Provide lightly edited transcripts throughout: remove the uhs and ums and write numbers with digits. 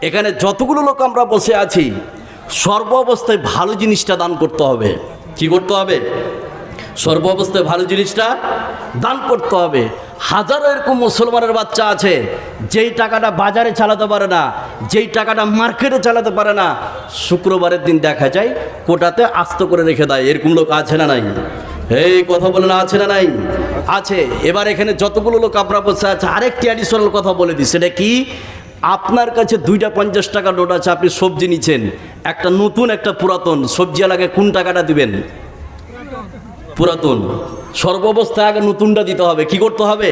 এখানে যতগুলো লোক আমরা বসে আছি সর্ব অবস্থায় ভালো জিনিসটা দান করতে হবে। কি করতে হবে? সর্ব অবস্থায় ভালো জিনিসটা দান করতে হবে। হাজারো এরকম মুসলমানের বাচ্চা আছে যেই টাকাটা বাজারে চালাতে পারে না, যেই টাকাটা মার্কেটে চালাতে পারে না, শুক্রবারের দিন দেখা যায় কোটাতে আস্ত করে রেখে দেয়। এরকম লোক আছে না নাই? এই কথা বলে না, আছে না নাই? আছে। এবার এখানে যতগুলো লোক আমরা বসে আছে আরেকটি অ্যাডিশনাল কথা বলে দিই, সেটা কি? আপনার কাছে 2টা 50 টাকা নোট আছে, আপনি সবজি নিচ্ছেন, একটা নতুন একটা পুরাতন, সবজি আলাকে কোন টাকাটা দিবেন? পুরাতন। সর্বাবস্থায় আগে নতুনটা দিতে হবে। কি করতে হবে?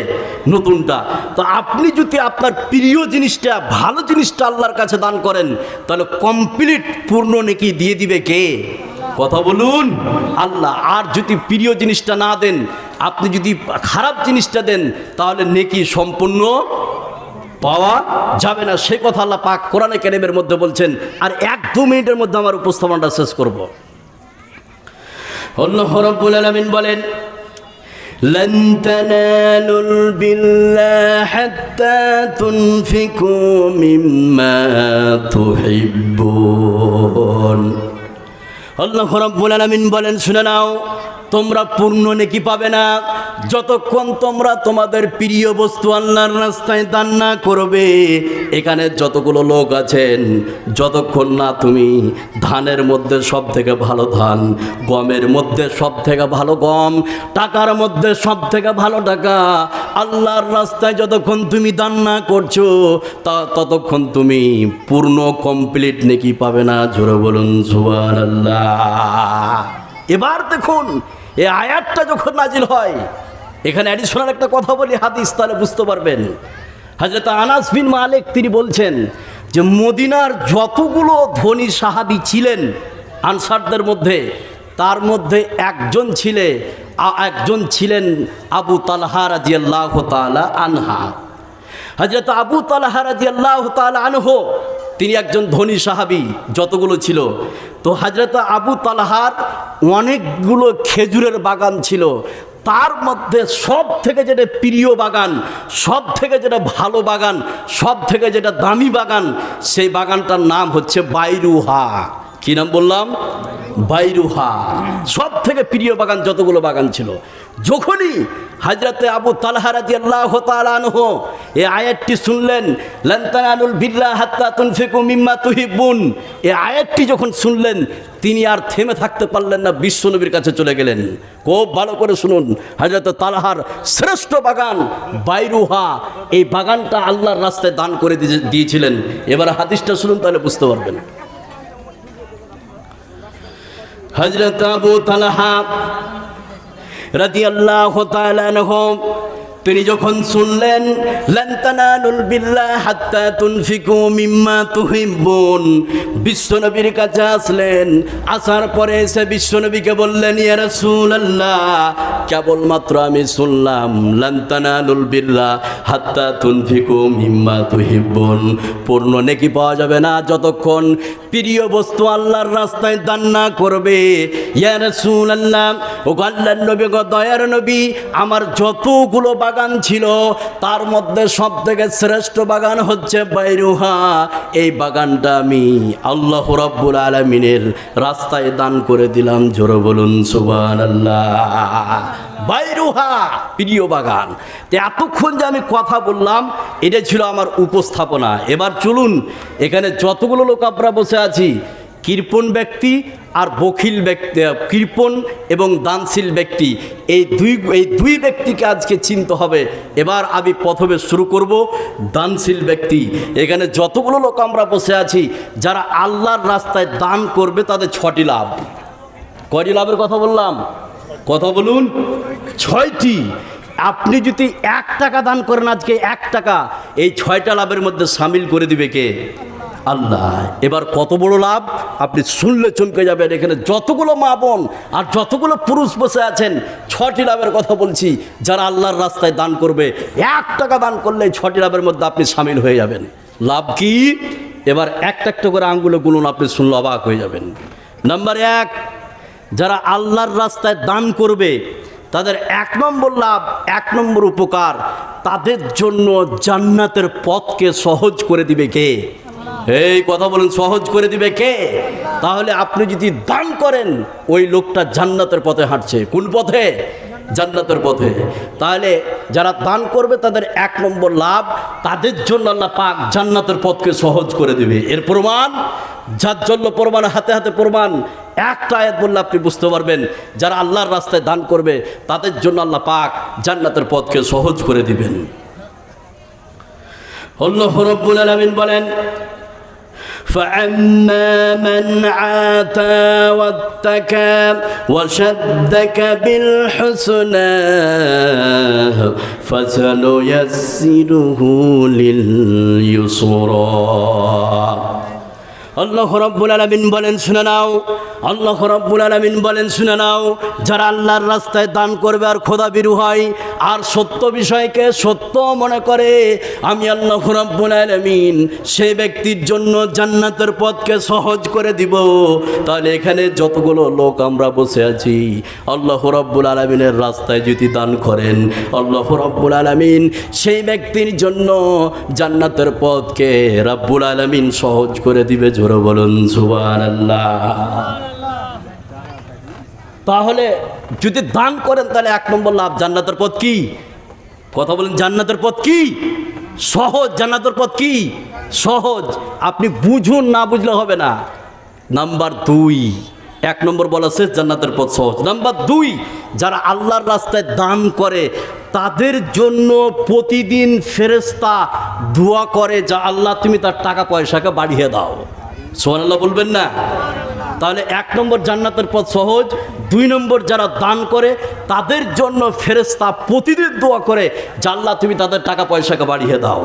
নতুনটা। তো আপনি যদি আপনার প্রিয় জিনিসটা, ভালো জিনিসটা আল্লাহর কাছে দান করেন, তাহলে কমপ্লিট পূর্ণ নেকি দিয়ে দিবে কে? কথা বলুন, আল্লাহ। আর যদি প্রিয় জিনিসটা না দেন, আপনি যদি খারাপ জিনিসটা দেন, তাহলে নেকি সম্পূর্ণ পাওয়া যাবে না। সেই কথা আল্লাহ পাক কোরআনে কারীমের মধ্যে বলছেন। আর 1-2 মিনিটের মধ্যে আমার উপস্থাপনটা শেষ করব। আল্লাহ রাব্বুল আলামিন বলেন, لن تنالوا البر حتى تنفقوا مما تحبون। আল্লাহ রাব্বুল আলামিন বলেন, শুনে নাও, তোমরা পূর্ণ নেকি পাবে না যতক্ষণ তোমরা তোমাদের প্রিয় বস্তু আল্লাহর রাস্তায় দান না করবে। এখানে যতগুলো লোক আছেন, যতক্ষণ না তুমি ধানের মধ্যে সব থেকে ভালো ধান, গমের মধ্যে সব থেকে ভালো গম, টাকার মধ্যে সব থেকে ভালো টাকা আল্লাহর রাস্তায় যতক্ষণ তুমি দান না করছো, ততক্ষণ তুমি পূর্ণ কমপ্লিট নেকি পাবে না। জোরে বলুন সুবহানাল্লাহ। এবার দেখুন, এই আয়াতটা যখন নাজিল হয়, এখানে অ্যাডিশনাল একটা কথা বলি, হাদিস, তাহলে বুঝতে পারবেন। হযরত আনাস বিন মালিক তিনি বলছেন যে মদিনার যতগুলো ধনী সাহাবী ছিলেন আনসারদের মধ্যে, তার মধ্যে একজন ছিলেন আবু তালহা রাদিয়াল্লাহু তাআলা আনহা। হযরত আবু তালহা রাদিয়াল্লাহু তাআলা আনহু তিনি একজন ধনী সাহাবী যতগুলো ছিল। তো হযরত আবু তালহার অনেকগুলো খেজুরের বাগান ছিল, তার মধ্যে সব থেকে যেটা প্রিয় বাগান, সব থেকে যেটা ভালো বাগান, সব থেকে যেটা দামি বাগান, সেই বাগানটার নাম হচ্ছে বাইরুহা। কি নাম বললাম? বাইরুহা। সব থেকে প্রিয় বাগান যতগুলো বাগান ছিল। যখনই হযরতে আবু তালহা রাদিয়াল্লাহু তাআলা আনহু এই আয়াতটি শুনলেন, লান তানালুল বিররা হাত্তা তুনফিকু মিম্মা তুহিব্বুন, এই আয়াতটি যখন শুনলেন, তিনি আর থেমে থাকতে পারলেন না, বিশ্বনবীর কাছে চলে গেলেন। খুব ভালো করে শুনুন, হযরতে তালহার শ্রেষ্ঠ বাগান বাইরুহা, এই বাগানটা আল্লাহর রাস্তায় দান করে দিয়েছিলেন। এবার হাদিসটা শুনুন, তাহলে বুঝতে পারবেন। হযরত আবু তালহা রাদিয়াল্লাহু তাআলা আনহু তিনি যখন শুনলেন লান তানালুল বিররা হাত্তা তুনফিকু মিম্মা তুহিব্বুন, বিশ্বনবীর কাছে আসলেন। আসার পরে এসে বিশ্বনবীকে বললেন, ইয়া রাসূলুল্লাহ, কেবলমাত্র আমি শুনলাম লান তানালুল বিররা হাত্তা তুনফিকু মিম্মা তুহিব্বুন, পূর্ণ নেকি পাওয়া যাবে না যতক্ষণ প্রিয় বস্তু আল্লাহর রাস্তায় দান না করবে। ইয়া রাসূলুল্লাহ, ও আল্লাহর নবী গো, দয়ার নবী, আমার যতগুলো বাগান ছিল তার মধ্যে সব থেকে শ্রেষ্ঠ বাগান হচ্ছে বাইরুহা। এই বাগানটা আমি আল্লাহ রাব্বুল আলামিনের রাস্তায় দান করে দিলাম। জোরে বলুন সুবহানাল্লাহ। বাইরুহা প্রিয় বাগান। তো এতক্ষণ যে আমি কথা বললাম, এটা ছিল আমার উপস্থাপনা। এবার চলুন, এখানে যতগুলো লোক আমরা বসে আছি, কৃপণ ব্যক্তি আর বখিল ব্যক্তি, কৃপণ এবং দানশীল ব্যক্তি, এই দুই ব্যক্তিকে আজকে চিনতে হবে। এবার আমি প্রথমে শুরু করব দানশীল ব্যক্তি। এখানে যতগুলো লোক আমরা বসে আছি, যারা আল্লাহর রাস্তায় দান করবে, তাদের 6টি লাভ। কয়টি লাভের কথা বললাম? কথা বলুন। 6টি। আপনি যদি 1 টাকা দান করেন, আজকে 1 টাকা এই 6টা লাভের মধ্যে সামিল করে দিবে কে? আল্লাহ। এবার কত বড় লাভ আপনি শুনলে চমকে যাবেন। এখানে যতগুলো মা বোন আর যতগুলো পুরুষ বসে আছেন, 6টি লাভের কথা বলছি। যারা আল্লাহর রাস্তায় দান করবে, 1 টাকা দান করলে 6টি লাভের মধ্যে আপনি সামিল হয়ে যাবেন। লাভ কি? এবার একটা একটা করে আঙ্গুলে গুনুন, আপনি শুনলে অবাক হয়ে যাবেন। নাম্বার 1, যারা আল্লাহর রাস্তায় দান করবে, তাদের 1 নম্বর লাভ, 1 নম্বর উপকার, তাদের জন্য জান্নাতের পথকে সহজ করে দিবে কে? এই কথা বলেন, সহজ করে দিবে কে? তাহলে আপনি যদি দান করেন, ওই লোকটা জান্নাতের পথে হাঁটছে। কোন পথে? জান্নাতের পথে। তাহলে যারা দান করবে তাদের 1 নম্বর লাভ, তাদের জন্য আল্লাহ পাক জান্নাতের পথকে সহজ করে দিবে। এর প্রমাণ জাজ্জল্য প্রমাণ, হাতে হাতে প্রমাণ। একটা আয়াত বললে আপনি বুঝতে পারবেন, যারা আল্লাহর রাস্তায় দান করবে তাদের জন্য আল্লাহ পাক জান্নাতের পথকে সহজ করে দিবেন। আল্লাহ রাব্বুল আলামিন বলেন, فَأَمَّا مَنْ عَاتَى وَاتَّقَى وَصَدَّقَ بِالْحُسْنَى فَسَنُيَسِّرُهُ لِلْيُسْرَى। আল্লাহ রাব্বুল আলামিন বলেন শুনে নাও, আল্লাহ রাব্বুল আলামিন বলেন শুনে নাও, যারা আল্লাহর রাস্তায় দান করবে আর খোদাভীরু হয় আর সত্য বিষয়কে সত্য মনে করে, আমি আল্লাহ রাব্বুল আলামিন সেই ব্যক্তির জন্য জান্নাতের পথকে সহজ করে দিব। তাহলে এখানে যতগুলো লোক আমরা বসে আছি, আল্লাহ রাব্বুল আলামিনের রাস্তায় যদি দান করেন, আল্লাহ রাব্বুল আলামিন সেই ব্যক্তির জন্য জান্নাতের পথকে রাব্বুল আলামিন সহজ করে দিবে। জোরে বলুন সুবহানাল্লাহ। তাহলে যদি দান করেন তাহলে 1 নম্বর লাভ, জান্নাতের পথ কি? কথা বলেন, জান্নাতের পথ কি? সহজ। জান্নাতের পথ কি? সহজ। আপনি বুঝুন, না বুঝলে হবে না। নাম্বার 2, 1 নম্বর বলা শেষ, জান্নাতের পথ সহজ। নাম্বার 2, যারা আল্লাহর রাস্তায় দান করে তাদের জন্য প্রতিদিন ফেরেশতা দোয়া করে, যা আল্লাহ তুমি তার টাকা পয়সাকে বাড়িয়ে দাও। সুবহানাল্লাহ বলবেন না? তাহলে 1 নম্বর জান্নাতের পথ সহজ। 2 নম্বর যারা দান করে তাদের জন্য ফেরেশতা প্রতিদিন দোয়া করে, যে আল্লাহ তুমি তাদের টাকা পয়সাকে বাড়িয়ে দাও।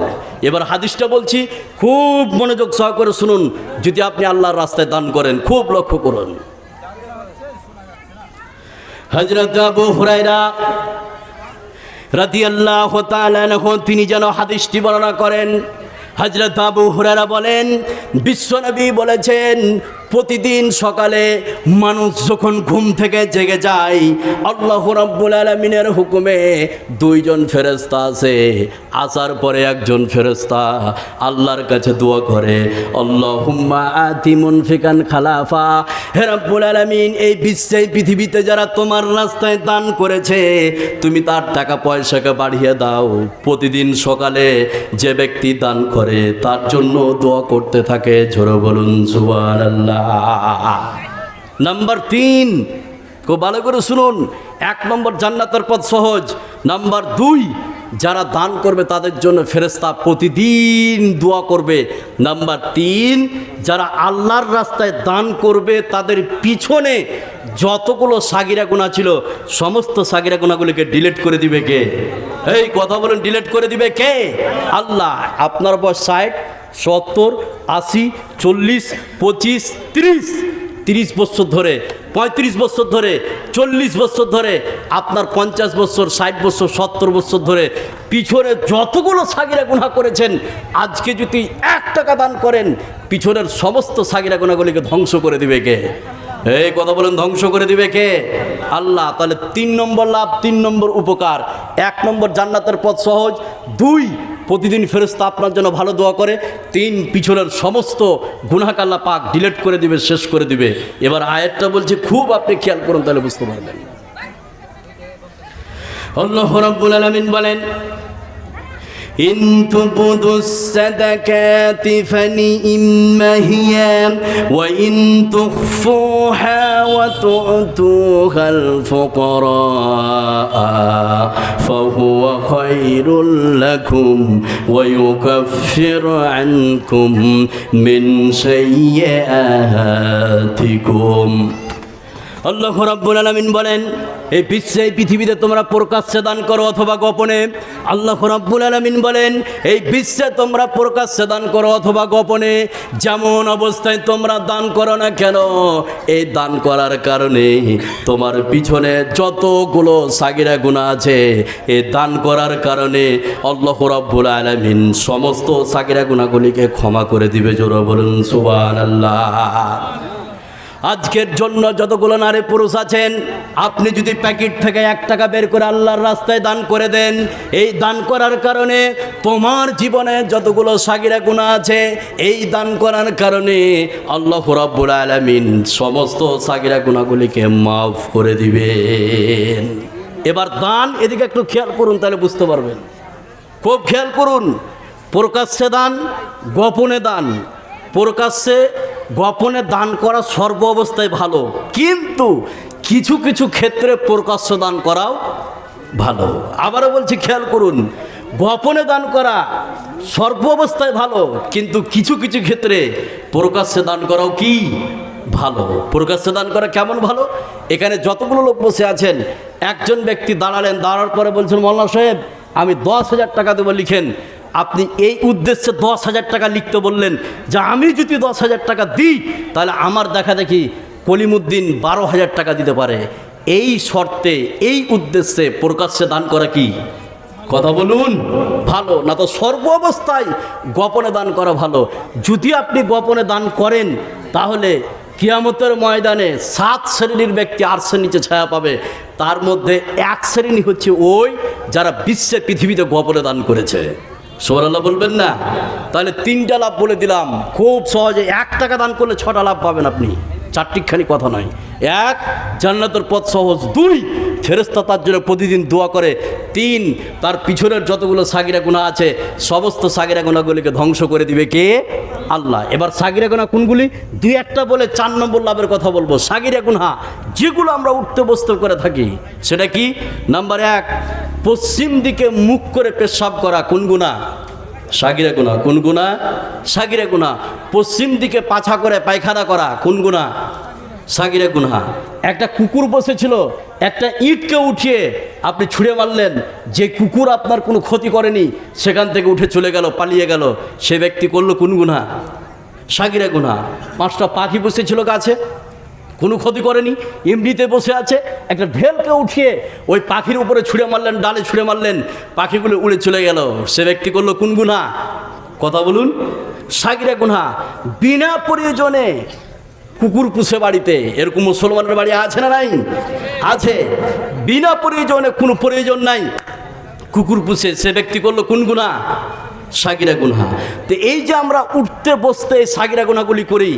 এবার হাদিসটা বলছি, খুব মনোযোগ সহকারে শুনুন। যদি আপনি আল্লাহর রাস্তায় দান করেন, খুব লক্ষ্য করুন। হযরত আবু হুরায়রা রাদিয়াল্লাহু তাআলা আনহু তিনি যেন হাদিসটি বর্ণনা করেন। হযরত আবু হুরায়রা বলেন, বিশ্বনবী বলেছেন, প্রতিদিন সকালে মানুষ যখন ঘুম থেকে জেগে যায়, আল্লাহ রাব্বুল আলামিনের হুকুমে 2 জন ফেরেশতা আছে। আসার পরে একজন ফেরেশতা আল্লাহর কাছে দোয়া করে, আল্লাহুম্মা আতি মুনফিকান খালাফা, হে রাব্বুল আলামিন, এই বিশ্বে পৃথিবীতে যারা তোমার রাস্তায় দান করেছে তুমি তার টাকা পয়সাকে বাড়িয়ে দাও। প্রতিদিন সকালে যে ব্যক্তি দান করে তার জন্য দোয়া করতে থাকে। জোরে বলুন সুবহানাল্লাহ। নাম্বার 3, খুব ভালো করে শুনুন। 1 নম্বর জান্নাতের পথ সহজ। নাম্বার 2, যারা দান করবে তাদের জন্য ফেরেশতা প্রতিদিন দোয়া করবে। নাম্বার 3, যারা আল্লাহর রাস্তায় দান করবে তাদের পিছনে যতগুলো সাগিরা গুনাহ ছিল সমস্ত সাগিরা গুনাহগুলোকে ডিলিট করে দিবে কে? এই কথা বলেন, ডিলিট করে দিবে কে? আল্লাহ। আপনার বয়স 60, 70, 80, 40, 25, 30 বছর ধরে, 35 বছর ধরে, 40 বছর ধরে, আপনার 50 বছর, 60 বছর, 70 বছর ধরে পিছনে যতগুলো সাগিরা গুনাহ করেছেন, আজকে যদি 1 টাকা দান করেন পিছনের সমস্ত সাগিরা গুনাহগুলিকে ধ্বংস করে দিবে কে? এই কথা বলেন, ধ্বংস করে দিবে কে? আল্লাহ। তাহলে 3 নম্বর লাভ, 3 নম্বর উপকার। 1 নম্বর জান্নাতের পথ সহজ। 2, প্রতিদিন ফেরেশতা আপনার জন্য ভালো দোয়া করে। 3, পিছনের সমস্ত গুনাহকে আল্লাহ পাক ডিলিট করে দিবে, শেষ করে দিবে। এবার আয়াতটা বলছে, খুব আপনি খেয়াল করুন, তাহলে বুঝতে পারবেন। আল্লাহ রাব্বুল আলামিন বলেন, ইন তুবদুস সাদাকাতি ফানি'ম্মা হিয়া ওয়া ইন তুখফুহা ওয়া তু'তুহাল ফুকারা ফাহুয়া খায়রুল লাকুম ওয়া ইউকাফিরু আনকুম মিন সাইয়্যাতিকুম। আল্লাহ রাব্বুল আলামিন বলেন, এই বিশ্বে পৃথিবীতে তোমরা প্রকাশ্যে দান করো অথবা গোপনে। আল্লাহ রাব্বুল আলামিন বলেন, এই বিশ্বে তোমরা প্রকাশ্যে দান করো অথবা গোপনে, যেমন অবস্থায় তোমরা দান করো না কেন, এই দান করার কারণে তোমার পিছনে যতগুলো সাগিরা গুনাহ আছে, এই দান করার কারণে আল্লাহ রাব্বুল আলামিন সমস্ত সাগিরা গুনাহগুলিকে ক্ষমা করে দিবে। জোরে বলুন সুবহানাল্লাহ। আজকের জন্য যতগুলো নারী পুরুষ আছেন, আপনি যদি প্যাকেট থেকে 1 টাকা বের করে আল্লাহর রাস্তায় দান করে দেন, এই দান করার কারণে তোমার জীবনে যতগুলো সাগিরা গুনাহ আছে, এই দান করার কারণে আল্লাহ রাব্বুল আলামিন সমস্ত সাগিরা গুনাহগুলিকে মাফ করে দিবেন। এবার দান, এদিকে একটু খেয়াল করুন, তাহলে বুঝতে পারবেন। খুব খেয়াল করুন, প্রকাশ্যে দান, গোপনে দান। প্রকাশ্যে গোপনে দান করা সর্ব অবস্থায় ভালো, কিন্তু কিছু কিছু ক্ষেত্রে প্রকাশ্য দান করাও ভালো। আবারও বলছি, খেয়াল করুন, গোপনে দান করা সর্ব অবস্থায় ভালো, কিন্তু কিছু কিছু ক্ষেত্রে প্রকাশ্যে দান করাও কি ভালো। প্রকাশ্যে দান করা কেমন ভালো? এখানে যতগুলো লোক বসে আছেন, একজন ব্যক্তি দাঁড়ালেন, দাঁড়ার পরে বলছেন, মৌলানা সাহেব আমি 10,000 টাকা দেবো, লিখেন। আপনি এই উদ্দেশ্যে 10,000 টাকা লিখতে বললেন, যে আমি যদি 10,000 টাকা দিই তাহলে আমার দেখা দেখি কলিমুদ্দিন 12,000 টাকা দিতে পারে। এই শর্তে, এই উদ্দেশ্যে প্রকাশ্যে দান করা কি, কথা বলুন, ভালো না? তো সর্ব অবস্থায় গোপনে দান করা ভালো। যদি আপনি গোপনে দান করেন, তাহলে কিয়ামতের ময়দানে 7 শ্রেণীর ব্যক্তি আরশের নিচে ছায়া পাবে। তার মধ্যে 1 শ্রেণী হচ্ছে ওই যারা বিশ্বে পৃথিবীতে গোপনে দান করেছে। সুবহানাল্লাহ বলবেন না? তাহলে 3টা লাভ বলে দিলাম, খুব সহজে। 1 টাকা দান করলে 6টা লাভ পাবেন আপনি, 4টিখানি কথা নয়। 1, জান্নাতের পথ সহজ। 2, ফেরেশতা তার জন্য প্রতিদিন দোয়া করে। 3, তার পিছনের যতগুলো সাগিরা গুনাহ আছে, সমস্ত সাগিরা গুনাহগুলিকে ধ্বংস করে দিবে কে? আল্লাহ। এবার সাগিরা গুনাহ কোনগুলি? 2-1টা বলে 4 নম্বর লাভের কথা বলবো। সাগিরা গুনাহ যেগুলো আমরা উঠতে বসতে করে থাকি, সেটা কি? নাম্বার 1, পশ্চিম দিকে মুখ করে পেশাব করা। কোন গুনাহ? সাগিরা গুনাহ। কোন গুনাহ? সাগিরা গুনাহ। পশ্চিম দিকে পাছা করে পায়খানা করা। কোন গুনাহ? সাগিরা গুনাহ। একটা কুকুর বসেছিল, একটা ইটকে উঠিয়ে আপনি ছুঁড়ে মারলেন, যে কুকুর আপনার কোনো ক্ষতি করেনি, সেখান থেকে উঠে চলে গেল, পালিয়ে গেল, সে ব্যক্তি করলো কোন গুনাহ? সাগিরা গুনাহ। 5টা পাখি বসেছিল গাছে, কোনো ক্ষতি করেনি, এমনিতে বসে আছে, একটা ঢেলকে উঠিয়ে ওই পাখির উপরে ছুঁড়ে মারলেন, ডালে ছুঁড়ে মারলেন, পাখিগুলো উড়ে চলে গেল, সে ব্যক্তি করলো কোন গুনাহ? কথা বলুন, সাগিরা গুনাহ। বিনা প্রয়োজনে কুকুর পুষে বাড়িতে, এরকম মুসলমানের বাড়ি আছে না নাই? আছে। বিনা প্রয়োজনে, কোনো প্রয়োজন নাই, কুকুর পুষে, সে ব্যক্তি করলো কোন গুনাহ? সাগিরা গুনাহ। তো এই যে আমরা উঠতে বসতে এই সাগিরা গুনাহগুলি করি,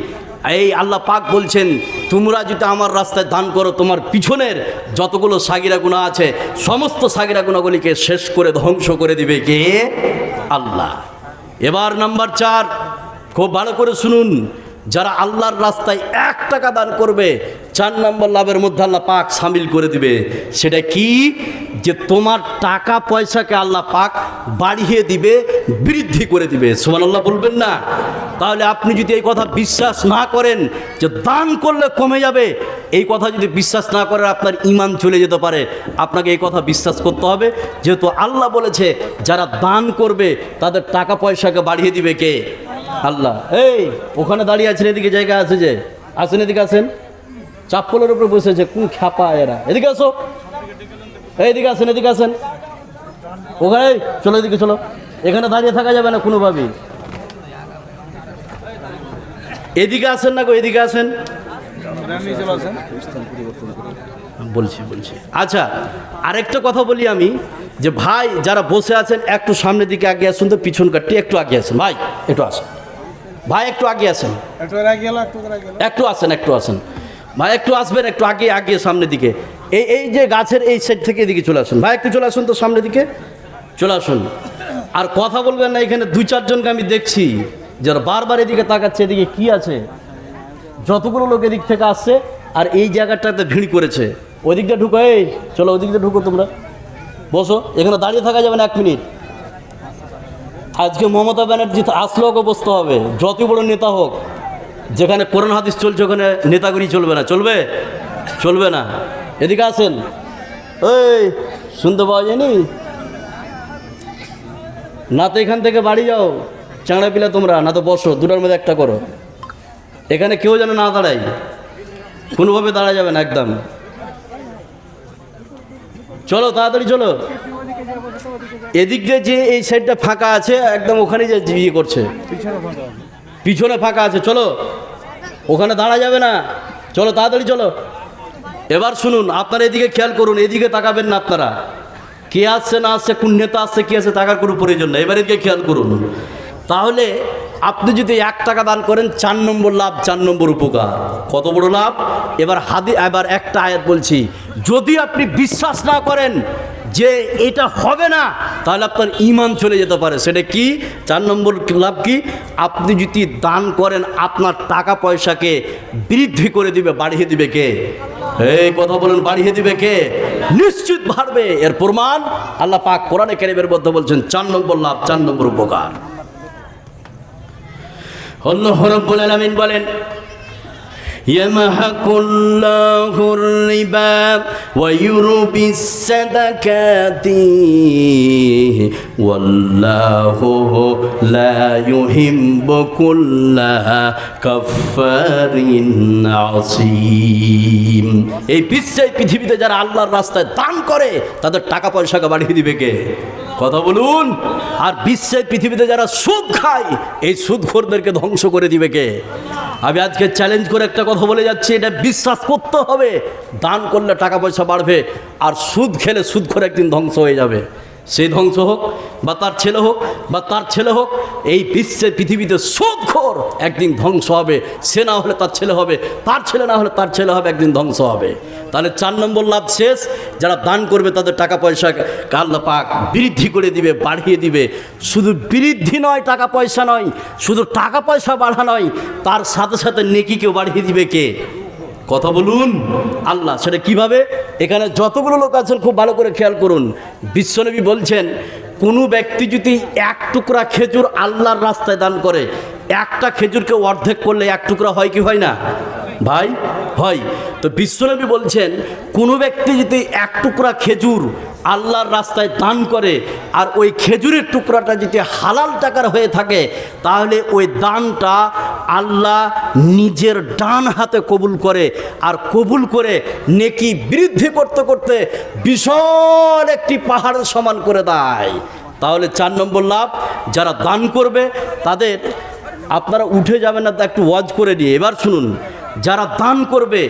এই আল্লাহ পাক বলছেন, তোমরা যদি আমার রাস্তায় দান করো, তোমার পিছনের যতগুলো সাগিরা গুনাহ আছে, সমস্ত সাগিরা গুনাহগুলিকে শেষ করে ধ্বংস করে দিবে কে? আল্লাহ। এবার নাম্বার 4, খুব ভালো করে শুনুন, যারা আল্লাহর রাস্তায় 1 টাকা দান করবে, 4 নম্বর লাভের মধ্যে আল্লাহ পাক শামিল করে দিবে। সেটা কি? যে তোমার টাকা পয়সাকে আল্লাহ পাক বাড়িয়ে দিবে, বৃদ্ধি করে দিবে। সুবহানাল্লাহ বলবেন না? তাহলে আপনি যদি এই কথা বিশ্বাস না করেন যে দান করলে কমে যাবে, এই কথা যদি বিশ্বাস না করেন, আপনার ঈমান চলে যেতে পারে। আপনাকে এই কথা বিশ্বাস করতে হবে, যেহেতু আল্লাহ বলেছে যারা দান করবে তাদের টাকা পয়সাকে বাড়িয়ে দিবে কে? আল্লাহ। এই ওখানে দাঁড়িয়ে আছেন, এদিকে জায়গা আছে, যে আসেন, এদিকে আসেন, চাপ্পলের উপরে বসেছে, কোন খ্যাপা এরা, এদিকে আসো, এইদিকে আসেন, এদিকে আসেন, ওখানে চলো, এদিকে চলো, এখানে দাঁড়িয়ে থাকা যাবে না কোনোভাবেই। এদিকে আসেন না গো, এদিকে আসেন, বলছি। আচ্ছা, আরেকটা কথা বলি আমি, যে ভাই যারা বসে আছেন একটু সামনের দিকে আগে আসুন তো, পিছন কাটটি একটু আগে আসেন, ভাই একটু আসেন, ভাই একটু আগে আসেন, একটু আসেন ভাই, একটু আসবেন, একটু আগে সামনের দিকে। এই যে গাছের এই সাইড থেকে এদিকে চলে আসুন ভাই, একটু চলে আসুন তো, সামনের দিকে চলে আসুন। আর কথা বলবেন না, এখানে 2-4 জনকে আমি দেখছি যারা বারবার এদিকে তাকাচ্ছে, এদিকে কি আছে, যতগুলো লোক এদিক থেকে আসছে, আর এই জায়গাটাতে ভিড় করেছে, ওই দিকটা ঢুকো, এই চলো ওই দিকটা ঢুকো, তোমরা বসো, এখানে দাঁড়িয়ে থাকা যাবে না 1 মিনিট। আজকে মমতা ব্যানার্জি আসলেও বসতে হবে, যত বড় নেতা হোক, যেখানে কোরআন হাদিস চলছে ওখানে নেতাগিরি চলবে না, চলবে না। এদিকে আসেন, এই শুনতে পাওয়া যায়নি না? তো এখান থেকে বাড়ি যাও, চাংড়া পিলা তোমরা, না তো বসো, 2টার মধ্যে একটা করো। এখানে কেউ যেন না দাঁড়ায়, কোনোভাবে দাঁড়া যাবে না একদম। চলো তাড়াতাড়ি চলো। এদিক দিয়ে যে এই সাইডটা ফাঁকা আছে, একদম ওখানে যে ইয়ে করছে, পিছনে ফাঁকা আছে, চলো, ওখানে দাঁড়া যাবে না। চলো তাড়াতাড়ি চলো। এবার শুনুন, আপনারা এদিকে খেয়াল করুন, এদিকে তাকাবেন না আপনারা। কে আসছে না আসছে, কোন নেতা আসছে কি আছে টাকার কোনো প্রয়োজন নেই, এবার এদিকে খেয়াল করুন। তাহলে আপনি যদি 1 টাকা দান করেন 4 নম্বর লাভ, 4 নম্বর উপকার। কত বড় লাভ! এবার একটা আয়াত বলছি, যদি আপনি বিশ্বাস না করেন যে এটা হবে না, তাহলে আপনার ঈমান চলে যেতে পারে। সেটা কি? 4 নম্বর লাভ কি? আপনি যদি দান করেন, আপনার টাকা পয়সাকে বৃদ্ধি করে দিবে, বাড়িয়ে দিবে কে? এই কথা বলেন, বাড়িয়ে দিবে কে? নিশ্চিত বাড়বে। এর প্রমাণ আল্লাহ পাক কোরআনে কারীমের মধ্যে বলছেন 4 নম্বর লাভ, 4 নম্বর উপকার। আল্লাহ রাব্বুল আলামিন বলেন, ইয়ামহাকুল্লাহুর রিবা ওয়া ইউরবিস সাদাকাতি ওয়াল্লাহু লা ইউহিব্বু কুল্লা কাফফারিন আসীম। এই পৃথিবীতে যারা আল্লাহর রাস্তায় দান করে, তাদের টাকা পয়সাকে বাড়িয়ে দিবে কে? কথা বলুন। আর পৃথিবীতে যারা সুদ খায়, এই সুদখোরদেরকে ধ্বংস করে দিবে কে? আমি আজকে চ্যালেঞ্জ করে একটা কথা বলে যাচ্ছি, এটা বিশ্বাস করতে হবে। দান করলে টাকা পয়সা বাড়বে, আর সুদ খেলে সুদখোর একদিন ধ্বংস হয়ে যাবে। সে ধ্বংস হোক বা তার ছেলে হোক বা তার ছেলে হোক, এই পৃথিবীতে সুদখোর একদিন ধ্বংস হবে। সে না হলে তার ছেলে হবে, তার ছেলে না হলে তার ছেলে হবে, একদিন ধ্বংস হবে। তাহলে 4 নম্বর লাভ শেষ। যারা দান করবে তাদের টাকা পয়সা আল্লাহ পাক বৃদ্ধি করে দিবে, বাড়িয়ে দিবে। শুধু বৃদ্ধি নয়, টাকা পয়সা নয়, শুধু টাকা পয়সা বাড়া নয়, তার সাথে সাথে নেকিকেও বাড়িয়ে দিবে কে? কথা বলুন, আল্লাহ। সেটা কিভাবে? এখানে যতগুলো লোক আছেন খুব ভালো করে খেয়াল করুন। বিশ্বনবী বলছেন, কোনো ব্যক্তি যদি 1 টুকরা খেজুর আল্লাহর রাস্তায় দান করে, একটা খেজুরকে অর্ধেক করলে 1 টুকরা হয় কি হয় না ভাই? হয়। তো বিশ্বনবী বলছেন, কোনো ব্যক্তি যদি 1 টুকরা খেজুর আল্লাহর রাস্তায় দান করে, আর ওই খেজুরের টুকরাটা যদি হালাল টাকার হয়ে থাকে, তাহলে ওই দানটা আল্লাহ নিজের ডান হাতে কবুল করে, আর কবুল করে নেকি বৃদ্ধি করতে করতে বিশাল একটি পাহাড়ের সমান করে দেয়। তাহলে 4 নম্বর লাভ, যারা দান করবে তাদের, আপনারা উঠে যাবেন না, তা একটু ওয়াজ করে নিয়ে। এবার শুনুন, যারা দান করবে,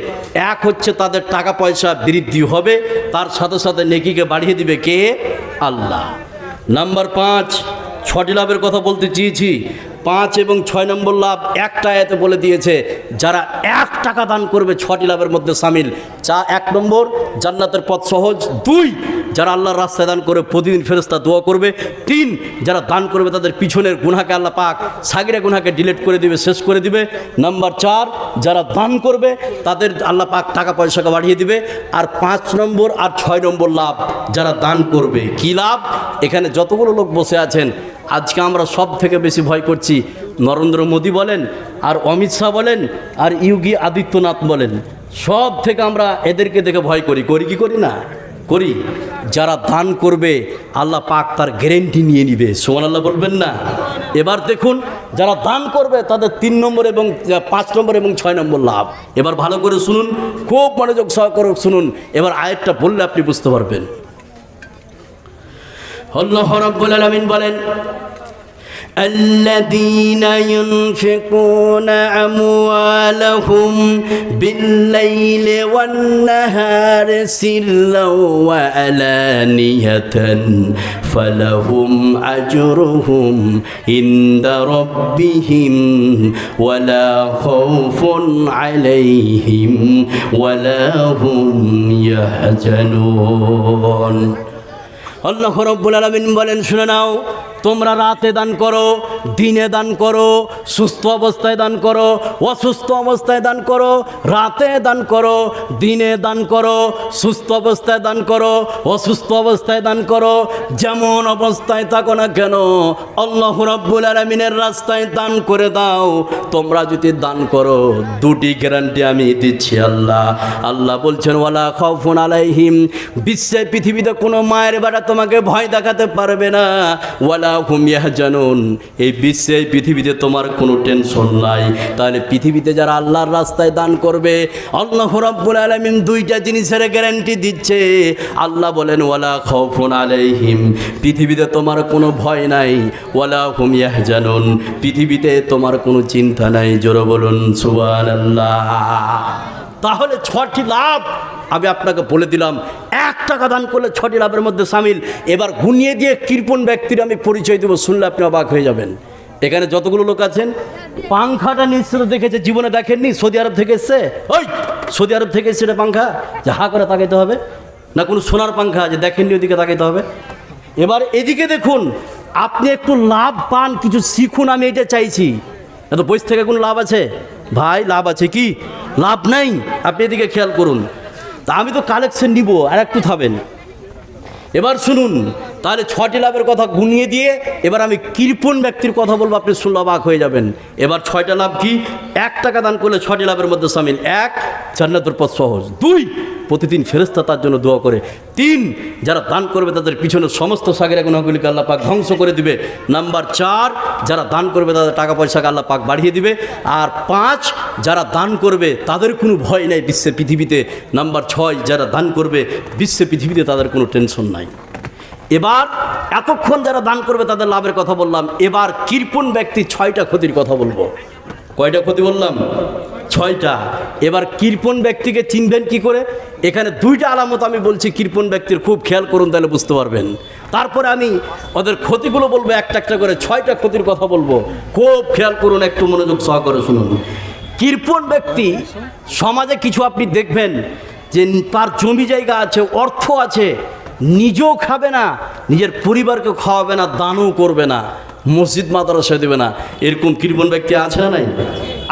এক হচ্ছে তাদের টাকা পয়সা বৃদ্ধি হবে, তার সাথে সাথে নেকিকে বাড়িয়ে দিবে কে? আল্লাহ। নাম্বার 5, 6টি লাভের কথা বলতে চেয়েছি। 5 এবং 6 নম্বর লাভ একটা আয়াতে বলে দিয়েছে। যারা 1 টাকা দান করবে 6টি লাভের মধ্যে সামিল। 1 নম্বর, জান্নাতের পথ সহজ। 2, যারা আল্লাহর রাস্তায় দান করে প্রতিদিন ফেরেশতা দোয়া করবে। 3, যারা দান করবে তাদের পিছনের গুনাহকে আল্লাহ পাক সাগিরা গুনাহকে ডিলিট করে দিবে, শেষ করে দিবে। নাম্বার 4, যারা দান করবে তাদের আল্লাহ পাক টাকা পয়সাকে বাড়িয়ে দিবে। আর 5 নম্বর আর 6 নম্বর লাভ, যারা দান করবে। কি লাভ? এখানে যতগুলো লোক বসে আছেন, আজকে আমরা সব থেকে বেশি ভয় করছি নরেন্দ্র মোদী বলেন, আর অমিত শাহ বলেন, আর যোগী আদিত্যনাথ বলেন, সব থেকে আমরা এদেরকে দেখে ভয় করি। করি কি করি না? করি। যারা দান করবে আল্লাহ পাক তার গ্যারেন্টি নিয়ে নিবে। সুবহানাল্লাহ বলবেন না? এবার দেখুন, যারা দান করবে তাদের 3 নম্বর এবং 5 নম্বর এবং 6 নম্বর লাভ। এবার ভালো করে শুনুন, খুব মনোযোগ সহকারে শুনুন। এবার আয়াতটা বললে আপনি বুঝতে পারবেন। আল্লাহ রাব্বুল আলামিন বলেন, الذين ينفقون أموالهم بالليل والنهار سرا وعلانية فلهم أجرهم عند ربهم ولا خوف عليهم ولا هم يحزنون। আল্লাহ রাব্বুল আলামিন বলেন, শুনে নাও, তোমরা রাতে দান করো, দিনে দান করো, সুস্থ অবস্থায় দান করো, অসুস্থ অবস্থায় দান করো, রাতে দান করো, দিনে দান করো, সুস্থ অবস্থায় দান করো, অসুস্থ অবস্থায় দান করো, যেমন অবস্থায় থাকো না কেন, আল্লাহ রাব্বুল আলামিনের রাস্তায় দান করে দাও। তোমরা যদি দান করো, 2টি গ্যারান্টি আমি দিচ্ছি। আল্লাহ বলছেন, ওয়ালা খাউফুন আলাইহিম, বিশ্বে পৃথিবীতে কোনো মায়ের বেটা তোমাকে ভয় দেখাতে পারবে না। ওয়ালা হুম ইয়াহজানুন, এই বিশ্বে পৃথিবীতে তোমার কোনো টেনশন নাই। তাহলে পৃথিবীতে যারা আল্লাহর রাস্তায় দান করবে, আল্লাহ রাব্বুল আলামিন 2টা জিনিসের গ্যারান্টি দিচ্ছে। আল্লাহ বলেন, ওয়ালা খাউফুন আলাইহিম, পৃথিবীতে তোমার কোনো ভয় নাই। ওয়ালা হুম ইয়াহজানুন, পৃথিবীতে তোমার কোনো চিন্তা নাই। জোরে বলুন সুবহানাল্লাহ। তাহলে 6টি লাভ আমি আপনাকে বলে দিলাম। 1 টাকা দান করলে 6টি লাভের মধ্যে সামিল। এবার গুনিয়ে দিয়ে কৃপণ ব্যক্তির আমি পরিচয় দেবো, শুনলে আপনি অবাক হয়ে যাবেন। এখানে যতগুলো লোক আছেন পাংখাটা নিশ্চিত দেখেছে, জীবনে দেখেননি? সৌদি আরব থেকে এসছে, ওই সৌদি আরব থেকে এসছে পাংখা, যে হা করে তাকাইতে হবে না, কোনো সোনার পাংখা যে দেখেননি ওদিকে তাকাইতে হবে। এবার এদিকে দেখুন, আপনি একটু লাভ পান, কিছু শিখুন, আমি এটা চাইছি। এত বয়স থেকে কোনো লাভ আছে ভাই? লাভ আছে কি? লাভ নাই। আপনি এদিকে খেয়াল করুন। তা আমি তো কালেকশন নিব, আর একটু থাকবেন। এবার শুনুন, তাহলে 6টি লাভের কথা গুনিয়ে দিয়ে এবার আমি কৃপণ ব্যক্তির কথা বলবো, আপনি শুনলে অবাক হয়ে যাবেন। এবার 6টা লাভ কি? 1 টাকা দান করলে 6টি লাভের মধ্যে সামিল। 1, জান্নাতের পথ সহজ। 2, প্রতিদিন ফেরেশতা তার জন্য দোয়া করে। 3, যারা দান করবে তাদের পিছনে সমস্ত সাগিরা গুনাহগুলিকে আল্লাহ পাক ধ্বংস করে দিবে। নাম্বার 4, যারা দান করবে তাদের টাকা পয়সাকে আল্লাহ পাক বাড়িয়ে দিবে। আর 5, যারা দান করবে তাদের কোনো ভয় নেই বিশ্বের পৃথিবীতে। নাম্বার 6, যারা দান করবে বিশ্বের পৃথিবীতে তাদের কোনো টেনশন নাই। এবার এতক্ষণ যারা দান করবে তাদের লাভের কথা বললাম। এবার কৃপণ ব্যক্তি 6টা ক্ষতির কথা বলবো। কয়টা ক্ষতি বললাম? 6টা। এবার কৃপণ ব্যক্তিকে চিনবেন কি করে? এখানে 2টা আলামত আমি বলছি কৃপণ ব্যক্তির, খুব খেয়াল করুন, তাহলে বুঝতে পারবেন। তারপরে আমি ওদের ক্ষতিগুলো বলবো, একটা একটা করে 6টা ক্ষতির কথা বলবো। খুব খেয়াল করুন, একটু মনোযোগ সহকারে শুনুন। কৃপণ ব্যক্তি সমাজে কিছু আপনি দেখবেন যে তার জমি জায়গা আছে, অর্থ আছে, নিজেও খাবে না, নিজের পরিবারকেও খাওয়াবে না, দানও করবে না, মসজিদ মাদ্রাসা দেবে না। এরকম কৃপণ ব্যক্তি আছে না? নাই?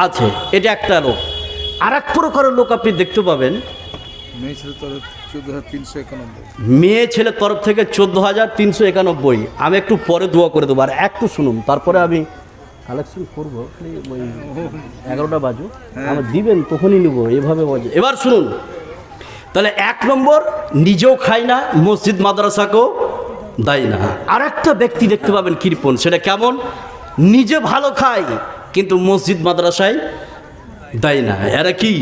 আছে। এটা একটা লোক। আর এক প্রকারের লোক আপনি দেখতে পাবেন, মেয়ে ছেলের তরফ থেকে 14,391। আমি একটু পরে দোয়া করে দেবো, আর একটু শুনুন, তারপরে আমি কালেকশন করবো। ওই 11টা বাজু আমার দিবেন, তখনই নেবো, এভাবে বাজে। এবার শুনুন, তাহলে 1 নম্বর, নিজেও খায় না, মসজিদ মাদ্রাসাকেও দেয় না। আর একটা ব্যক্তি দেখতে পাবেন কৃপণ, সেটা কেমন? নিজে ভালো খায় কিন্তু মসজিদ মাদ্রাসায় দেয় না। এরা কি?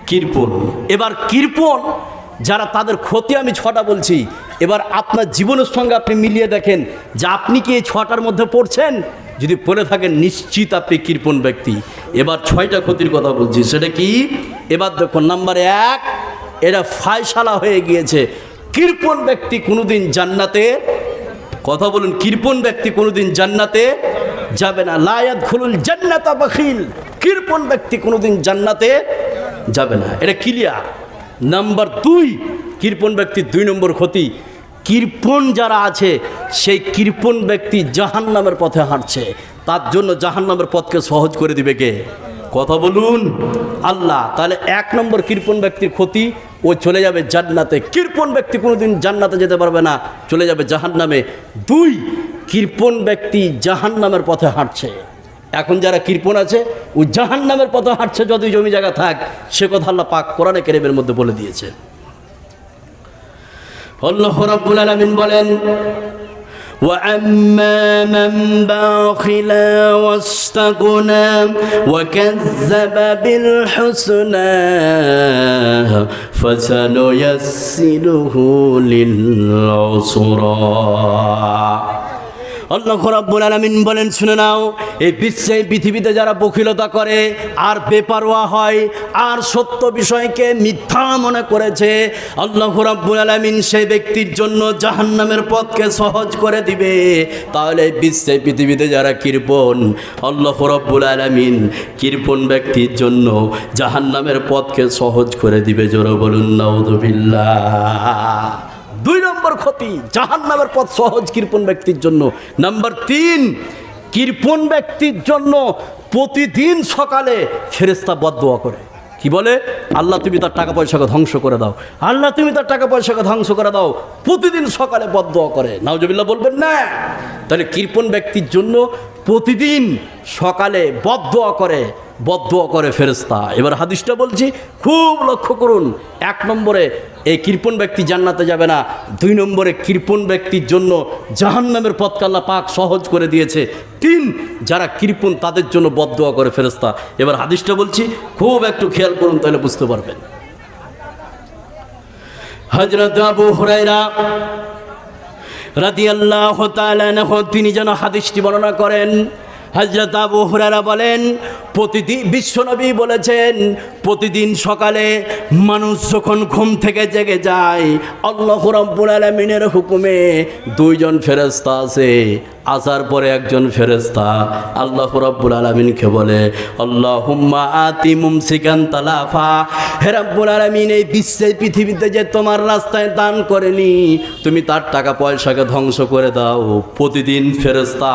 কৃপণ। এবার কৃপণ যারা, তাদের ক্ষতি আমি 6টা বলছি। এবার আপনার জীবনের সঙ্গে আপনি মিলিয়ে দেখেন যে আপনি কি এই 6টার মধ্যে পড়ছেন। যদি পড়ে থাকেন নিশ্চিত আপনি কৃপণ ব্যক্তি। এবার 6টা ক্ষতির কথা বলছি, সেটা কি? এবার দেখুন, নাম্বার 1, এটা ফায়সালা হয়ে গিয়েছে, কৃপণ ব্যক্তি কোনোদিন জান্নাতে, কথা বলুন, কৃপণ ব্যক্তি কোনোদিন জান্নাতে যাবে না। লা ইয়াদখুলুল জান্নাতা বাখিল, কৃপণ ব্যক্তি কোনোদিন জান্নাতে যাবে না। এটা ক্লিয়ার। নাম্বার 2, কৃপণ ব্যক্তির 2 নম্বর ক্ষতি, কৃপণ যারা আছে সেই কৃপণ ব্যক্তি জাহান্নামের পথে হাঁটছে। তার জন্য জাহান্নামের পথকে সহজ করে দিবে কে? কথা বলুন, আল্লাহ। তাহলে 1 নম্বর কৃপণ ব্যক্তির ক্ষতি, ও চলে যাবে জান্নাতে। কৃপণ ব্যক্তি কোনোদিন জান্নাতে যেতে পারবে না, চলে যাবে জাহান্নামে। 2, কৃপণ ব্যক্তি জাহান্নামের পথে হাঁটছে। এখন যারা কৃপণ আছে ও জাহান্নামের পথে হাঁটছে, যতই জমি জায়গা থাক, সে কথা আল্লাহ পাক কোরআনে কারীমের মধ্যে বলে দিয়েছে। আল্লাহ রাব্বুল আলামিন বলেন, وَأَمَّا مَنْ بَخِلَ وَاسْتَغْنَى وَكَذَّبَ بِالْحُسْنَى فَسَنُيَسِّرُهُ لِلْعُسْرَى। আল্লাহ রাব্বুল আলামিন বলেন, শুনে নাও, এই বিশ্বে পৃথিবীতে যারা বখিলতা করে আর বেপরোয়া হয় আর সত্য বিষয়কে মিথ্যা মনে করেছে, আল্লাহ রাব্বুল আলামিন সেই ব্যক্তির জন্য জাহান্নামের পথকে সহজ করে দিবে। তাহলে বিশ্বে পৃথিবীতে যারা কৃপণ, আল্লাহ রাব্বুল আলামিন কৃপণ ব্যক্তির জন্য জাহান্নামের পথকে সহজ করে দিবে। জোরে বলুন নাউযুবিল্লাহ। 2 নম্বর ক্ষতি, জাহান্নামের পথ সহজ কৃপণ ব্যক্তির জন্য। নাম্বার 3, কৃপণ ব্যক্তির জন্য প্রতিদিন সকালে ফেরেশতা বদদোয়া করে। কি বলে? আল্লাহ তুমি তার টাকা পয়সাকে ধ্বংস করে দাও, আল্লাহ তুমি তার টাকা পয়সাকে ধ্বংস করে দাও। প্রতিদিন সকালে বদদোয়া করে। নাউজুবিল্লাহ বলবেন না? তাহলে কৃপণ ব্যক্তির জন্য প্রতিদিন সকালে বদদোয়া করে ফেরেশতা। এবার হাদিসটা বলছি, খুব লক্ষ্য করুন। 1 নম্বরে এই কৃপণ ব্যক্তি জান্নাতে যাবে না। 2 নম্বরে কৃপণ ব্যক্তির জন্য জাহান্নামের পথকে আল্লাহ পাক সহজ করে দিয়েছে। 3, যারা কৃপণ তাদের জন্য বদদোয়া করে ফেরেশতা। এবার হাদিসটা বলছি, খুব একটু খেয়াল করুন, তাহলে বুঝতে পারবেন। হযরত আবু হুরায়রা রাদিয়াল্লাহু তাআলা আনহু তিনি যেন হাদিসটি বর্ণনা করেন। হযরত আবু হুরায়রা বলেন, প্রতিদিন বিশ্বনবী বলেছেন প্রতিদিন সকালে মানুষ যখন ঘুম থেকে জেগে যায় আল্লাহ রাব্বুল আলামিনের হুকুমে দুইজন ফেরেশতা আছে। আসার পরে একজন ফেরেশতা আল্লাহ রাব্বুল আলামিনকে বলে আল্লাহুম্মা আতি মুমসিকান তালাফা, হে রাব্বুল আলামিন এই বিশ্বের পৃথিবীতে যে তোমার রাস্তায় দান করেনি তুমি তার টাকা পয়সাকে ধ্বংস করে দাও। প্রতিদিন ফেরেশতা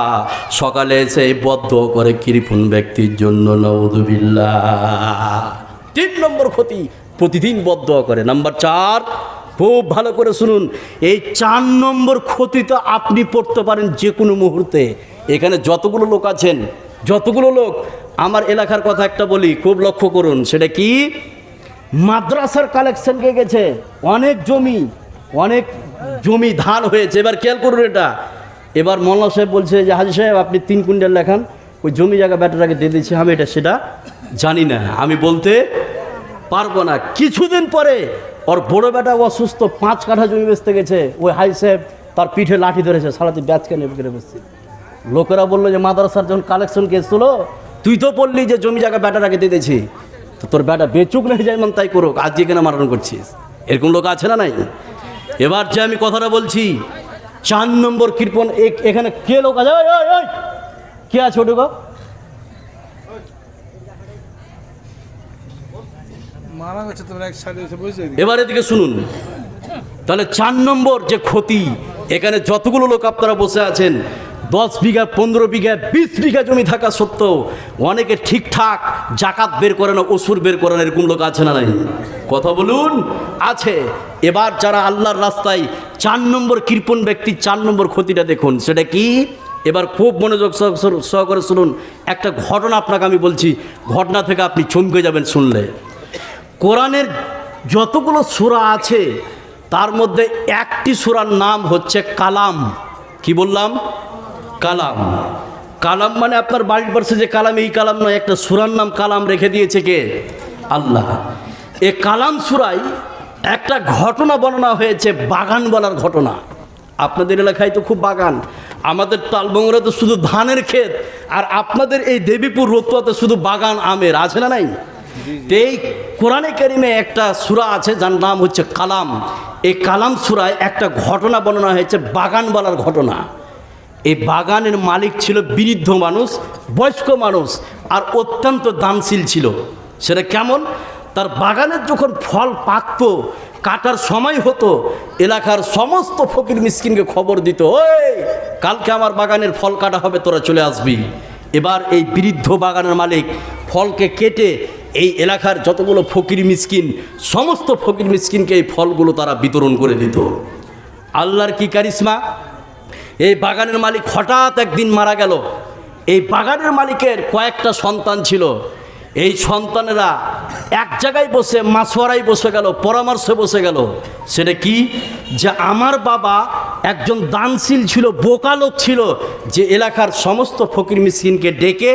সকালে এসে বদ্ধ করে কৃপণ ব্যক্তির জন্য, নাউযুবিল্লাহ। 3 নম্বর ক্ষতি প্রতিদিন বদ্ধ করে। নাম্বার 4, খুব ভালো করে শুনুন, এই 4 নম্বর ক্ষতিটা আপনি পড়তে পারেন যে কোনো মুহূর্তে। এখানে যতগুলো লোক আছেন, যতগুলো লোক, আমার এলাকার কথা একটা বলি, খুব লক্ষ্য করুন। সেটা কি? মাদ্রাসার কালেকশনকে গেছে, অনেক জমি ধান হয়েছে। এবার খেয়াল করুন এটা। এবার মোল্লা সাহেব বলছে যে হাজি সাহেব আপনি 3 কুইন্টাল লেখান, ওই জমি জায়গা ব্যাটাটাকে দিয়ে দিচ্ছি। আমি এটা সেটা জানি না, আমি বলতে পারবো না। কিছুদিন পরে ওর বড় বেটা অসুস্থ, 5 কাঠা জমি বেচতে গেছে। ওই হাই সাহেব তার পিঠে লাঠি ধরেছে, সারা তুই ব্যাচকে নেবে করে বসছি। লোকেরা বললো যে মাদ্রাসার যখন কালেকশন কেস ছিল তুই তো বললি যে জমি জায়গা ব্যাটাটাকে দিয়ে দিয়েছি, তো তোর বেটা বেচুক না যায় তাই করুক, আজ যেখানে মারণ করছিস। এরকম লোক আছে না নাই? এবার যে আমি কথাটা বলছি 4 নম্বর কৃপণ, এখানে কে লোক আছে? কে আছে ওটুকু? এবার এদিকে শুনুন। তাহলে 4 নম্বর যে ক্ষতি, এখানে যতগুলো লোক আপনারা বসে আছেন 10 বিঘা 15 বিঘা 20 বিঘা জমি থাকা সত্ত্বেও অনেকে ঠিকঠাক জাকাত বের করে না, ওসুর বের করে না, এরকম লোক আছে না নাই? কথা বলুন, আছে। এবার যারা আল্লাহর রাস্তায় 4 নম্বর কৃপণ ব্যক্তি, 4 নম্বর ক্ষতিটা দেখুন। সেটা কি? এবার খুব মনোযোগ সহকারে শুনুন। একটা ঘটনা আপনাকে আমি বলছি, ঘটনা থেকে আপনি চমকে যাবেন শুনলে। কোরআনের যতগুলো সূরা আছে তার মধ্যে একটি সূরার নাম হচ্ছে কালাম। কি বললাম? কালাম। কালাম মানে আপনার বাড়ির পাশে যে কালাম, এই কালাম নয়, একটা সূরার নাম কালাম রেখে দিয়েছে কে? আল্লাহ। এই কালাম সূরায় একটা ঘটনা বর্ণনা হয়েছে, বাগান বলার ঘটনা। আপনাদের এলাকায় তো খুব বাগান, আমাদের তালবঙ্গরা তো শুধু ধানের ক্ষেত, আর আপনাদের এই দেবীপুর রতুয়াতে শুধু বাগান আমের, আছে না নাই? এই কোরআনে কারিমে একটা সূরা আছে যার নাম হচ্ছে কালাম। এই কালাম সূরায় একটা ঘটনা বর্ণনা হয়েছে, বাগান বলার ঘটনা। এই বাগানের মালিক ছিল বৃদ্ধ মানুষ, বয়স্ক মানুষ, আর অত্যন্ত দানশীল ছিল। সেটা কেমন? তার বাগানের যখন ফল পাকতো, কাটার সময় হতো, এলাকার সমস্ত ফকির মিসকিনকে খবর দিত, ওই কালকে আমার বাগানের ফল কাটা হবে, তোরা চলে আসবি। এবার এই বৃদ্ধ বাগানের মালিক ফলকে কেটে এই এলাকার যতগুলো ফকির মিসকিন, সমস্ত ফকির মিসকিনকে এই ফলগুলো তারা বিতরণ করে দিত। আল্লাহর কি কারিশমা! এই বাগানের মালিক হঠাৎ একদিন মারা গেল। এই বাগানের মালিকের কয়েকটা সন্তান ছিল। এই সন্তানেরা এক জায়গায় বসে মাসওয়ারায় বসে গেল, পরামর্শে বসে গেল। সেটা কি? যে আমার বাবা একজন দানশীল ছিল, বোকা লোক ছিল, যে এলাকার সমস্ত ফকির মিসকিনকে ডেকে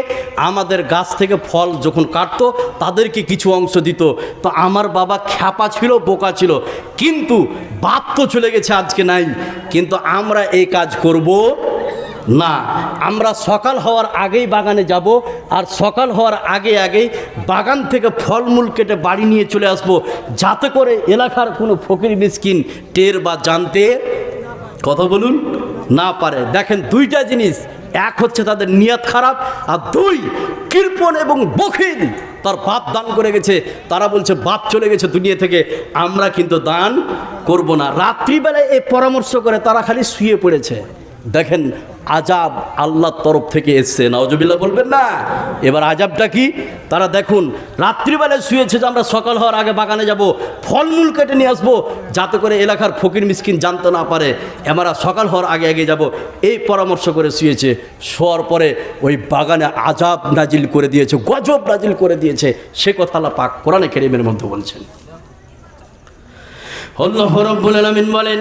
আমাদের গাছ থেকে ফল যখন কাটতো তাদেরকে কিছু অংশ দিত। তো আমার বাবা খ্যাপা ছিল, বোকা ছিল, কিন্তু বাপ তো চলে গেছে, আজকে নাই। কিন্তু আমরা এই কাজ করব না, আমরা সকাল হওয়ার আগেই বাগানে যাব, আর সকাল হওয়ার আগেই বাগান থেকে ফলমূল কেটে বাড়ি নিয়ে চলে আসব, যাতে করে এলাকার কোনো ফকির মিসকিন টের বা জানতে, কথা বলুন, না পারে। দেখেন 2টা জিনিস, এক হচ্ছে তাদের নিয়ত খারাপ, আর 2 কৃপণ এবং বখিল। তার বাপ দান করে গেছে, তারা বলছে বাপ চলে গেছে দুনিয়া থেকে, আমরা কিন্তু দান করব না। রাত্রিবেলায় এই পরামর্শ করে তারা খালি শুয়ে পড়েছে। দেখেন আজাব আল্লাহর তরফ থেকে এসছে, নাউজুবিল্লাহ বলবেন না? এবার আজাবটা কি? তারা দেখুন রাত্রিবেলায় শুয়েছে যে আমরা সকাল হওয়ার আগে বাগানে যাব, ফলমূল কেটে নিয়ে আসবো, যাতে করে এলাকার ফকির মিসকিন জানতে না পারে, আমরা সকাল হওয়ার আগে যাব, এই পরামর্শ করে শুয়েছে। শোয়ার পরে ওই বাগানে আজাব নাজিল করে দিয়েছে, গজব নাজিল করে দিয়েছে। সে কথা আল্লাহ পাক কোরআনে কারীমের মধ্যে বলছেন। আল্লাহ রাব্বুল আলামিন বলেন,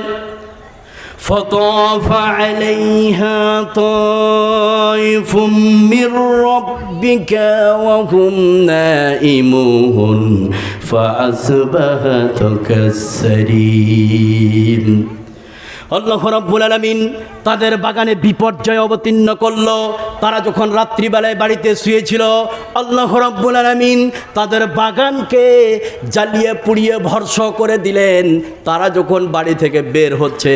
فطاف عليها طائف من ربك وهم نائمون فأصبحت كالصريم আল্লাহ রাব্বুল আলামিন তাদের বাগানে বিপর্যয় অবতীর্ণ করলো। তারা যখন রাত্রিবেলায় বাড়িতে শুয়েছিল, আল্লাহ রাব্বুল আলামিন তাদের বাগানকে জ্বালিয়ে পুড়িয়ে ধ্বংস করে দিলেন। তারা যখন বাড়ি থেকে বের হচ্ছে,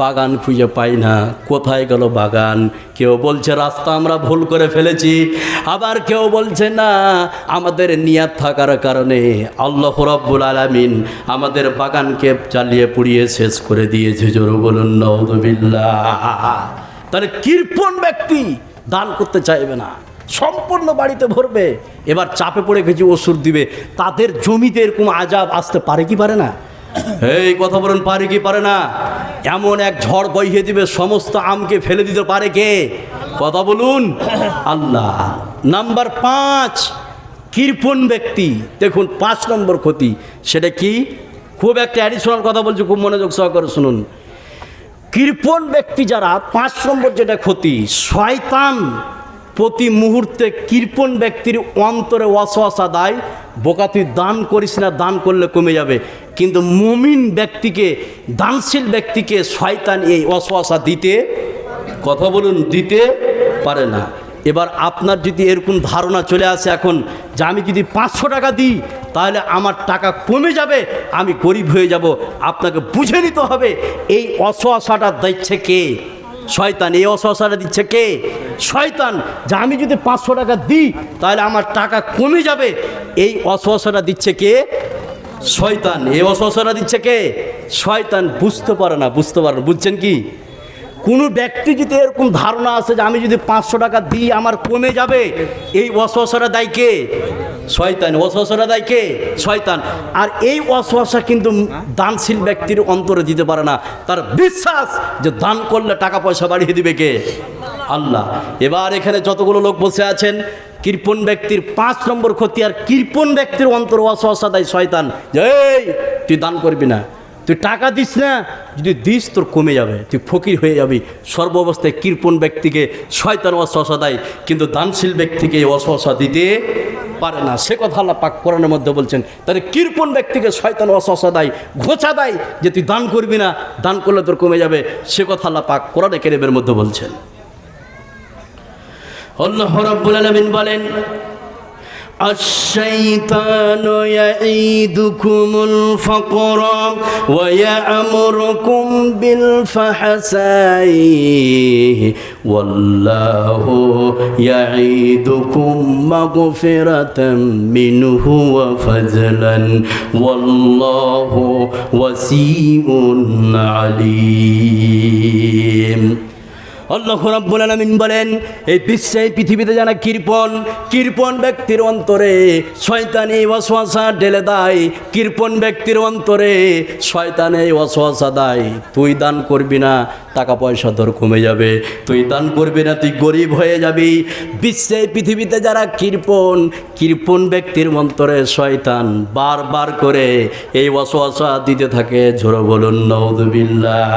বাগান খুঁজে পায় না, কোথায় গেল বাগান? কেউ বলছে রাস্তা আমরা ভুল করে ফেলেছি, আবার কেউ বলছে না আমাদের নিয়াত থাকার কারণে আল্লাহ রাব্বুল আলামিন আমাদের বাগানকে জ্বালিয়ে পুড়িয়ে শেষ করে দিয়েছে। জোরে বলুন নাউযুবিল্লাহ। তাহলে কৃপণ ব্যক্তি দান করতে চাইবে না, সম্পূর্ণ বাড়িতে ভরবে। এবার চাপে পড়ে গেছে ওষুধ দিবে, তাদের জমিতে এরকম আজাব আসতে পারে কি পারে না? এই কথা বলুন, পারে কি পারে না? এমন এক ঝড় বইয়ে দিবে, সমস্ত আমকে ফেলে দিতে পারে কে? কথা বলুন, আল্লাহ। নাম্বার 5, কৃপণ ব্যক্তি। দেখুন 5 নম্বর ক্ষতি, সেটা কি? খুব একটা অ্যাডিশনাল কথা বলছি, খুব মনোযোগ সহকারে শুনুন। কৃপণ ব্যক্তি যারা, 5 নম্বর যেটা ক্ষতি, শয়তান প্রতি মুহূর্তে কৃপণ ব্যক্তির অন্তরে ওয়াসওয়াসা দেয়, বোকা তুই দান করিস না, দান করলে কমে যাবে। কিন্তু মুমিন ব্যক্তিকে, দানশীল ব্যক্তিকে শয়তান এই ওয়াসওয়াসা দিতে, কথা বলুন, দিতে পারে না। এবার আপনার যদি এরকম ধারণা চলে আসে এখন যে আমি যদি 500 টাকা দিই তাহলে আমার টাকা কমে যাবে, আমি গরিব হয়ে যাব, আপনাকে বুঝে নিতে হবে এই ওয়াসওয়াসাটা দিচ্ছে কে? শয়তান। এই ওয়াসওয়াসাটা দিচ্ছে কে? শয়তান। যে আমি যদি 500 টাকা দিই তাহলে আমার টাকা কমে যাবে, এই ওয়াসওয়াসাটা দিচ্ছে কে? শয়তান। এই ওয়াসওয়াসাটা দিচ্ছে কে? শয়তান। বুঝতে পারে না, বুঝতে পারে না। বুঝছেন কি? কোনো ব্যক্তি যদি এরকম ধারণা আছে যে আমি যদি 500 টাকা দিই আমার কমে যাবে, এই ওয়াসওয়াসাটা দেয় কে? শয়তান। ওয়াসওয়াসাটা দেয় কে? শয়তান। আর এই ওয়াসওয়াসা কিন্তু দানশীল ব্যক্তির অন্তরে দিতে পারে না। তার বিশ্বাস যে দান করলে টাকা পয়সা বাড়িয়ে দিবে কে? আল্লাহ। এবার এখানে যতগুলো লোক বসে আছেন, কৃপণ ব্যক্তির 5 নম্বর ক্ষতি, আর কৃপণ ব্যক্তির অন্তর ওয়াসওয়াসা দেয় শয়তান যে এই তুই দান করবি না, তুই টাকা দিস না, যদি দিস তোর কমে যাবে, তুই ফকির হয়ে যাবি। সর্ব অবস্থায় কৃপণ ব্যক্তিকে শয়তান ওয়াসওয়াসা দেয়, কিন্তু দানশীল ব্যক্তিকে ওয়াসওয়াসা দিতে পারে না। সে কথা আল্লাহ পাক কোরআনের মধ্যে বলছেন। তাহলে কৃপণ ব্যক্তিকে শয়তান ওয়াসওয়াসা দেয়, ঘোচা দেয় যে তুই দান করবি না, দান করলে তোর কমে যাবে। সে কথা আল্লাহ পাক কোরআনে কারীমের মধ্যে বলছেন। আল্লাহ রাব্বুল আলামিন বলেন, الشيطان يعيدكم الفقر ويأمركم بالفحشاء والله يعيدكم مغفرة منه وفضلا والله واسع عليم। আল্লাহ রাব্বুল আলামিন বলেন, এই বিশ্বে, পৃথিবীতে যারা কৃপণ ব্যক্তির অন্তরে শয়তানি ওয়াসওয়াসা ঢেলে দেয়, কৃপণ ব্যক্তির অন্তরে শয়তানি ওয়াসওয়াসা দেয়, তুই দান করবি না, টাকা পয়সা তোর কমে যাবে, তুই দান করবি না, তুই গরিব হয়ে যাবি। বিশ্বে, পৃথিবীতে যারা কৃপণ ব্যক্তির অন্তরে শয়তান বারবার করে এই ওয়াসওয়াসা দিতে থাকে। জোরে বলুন নাউযুবিল্লাহ।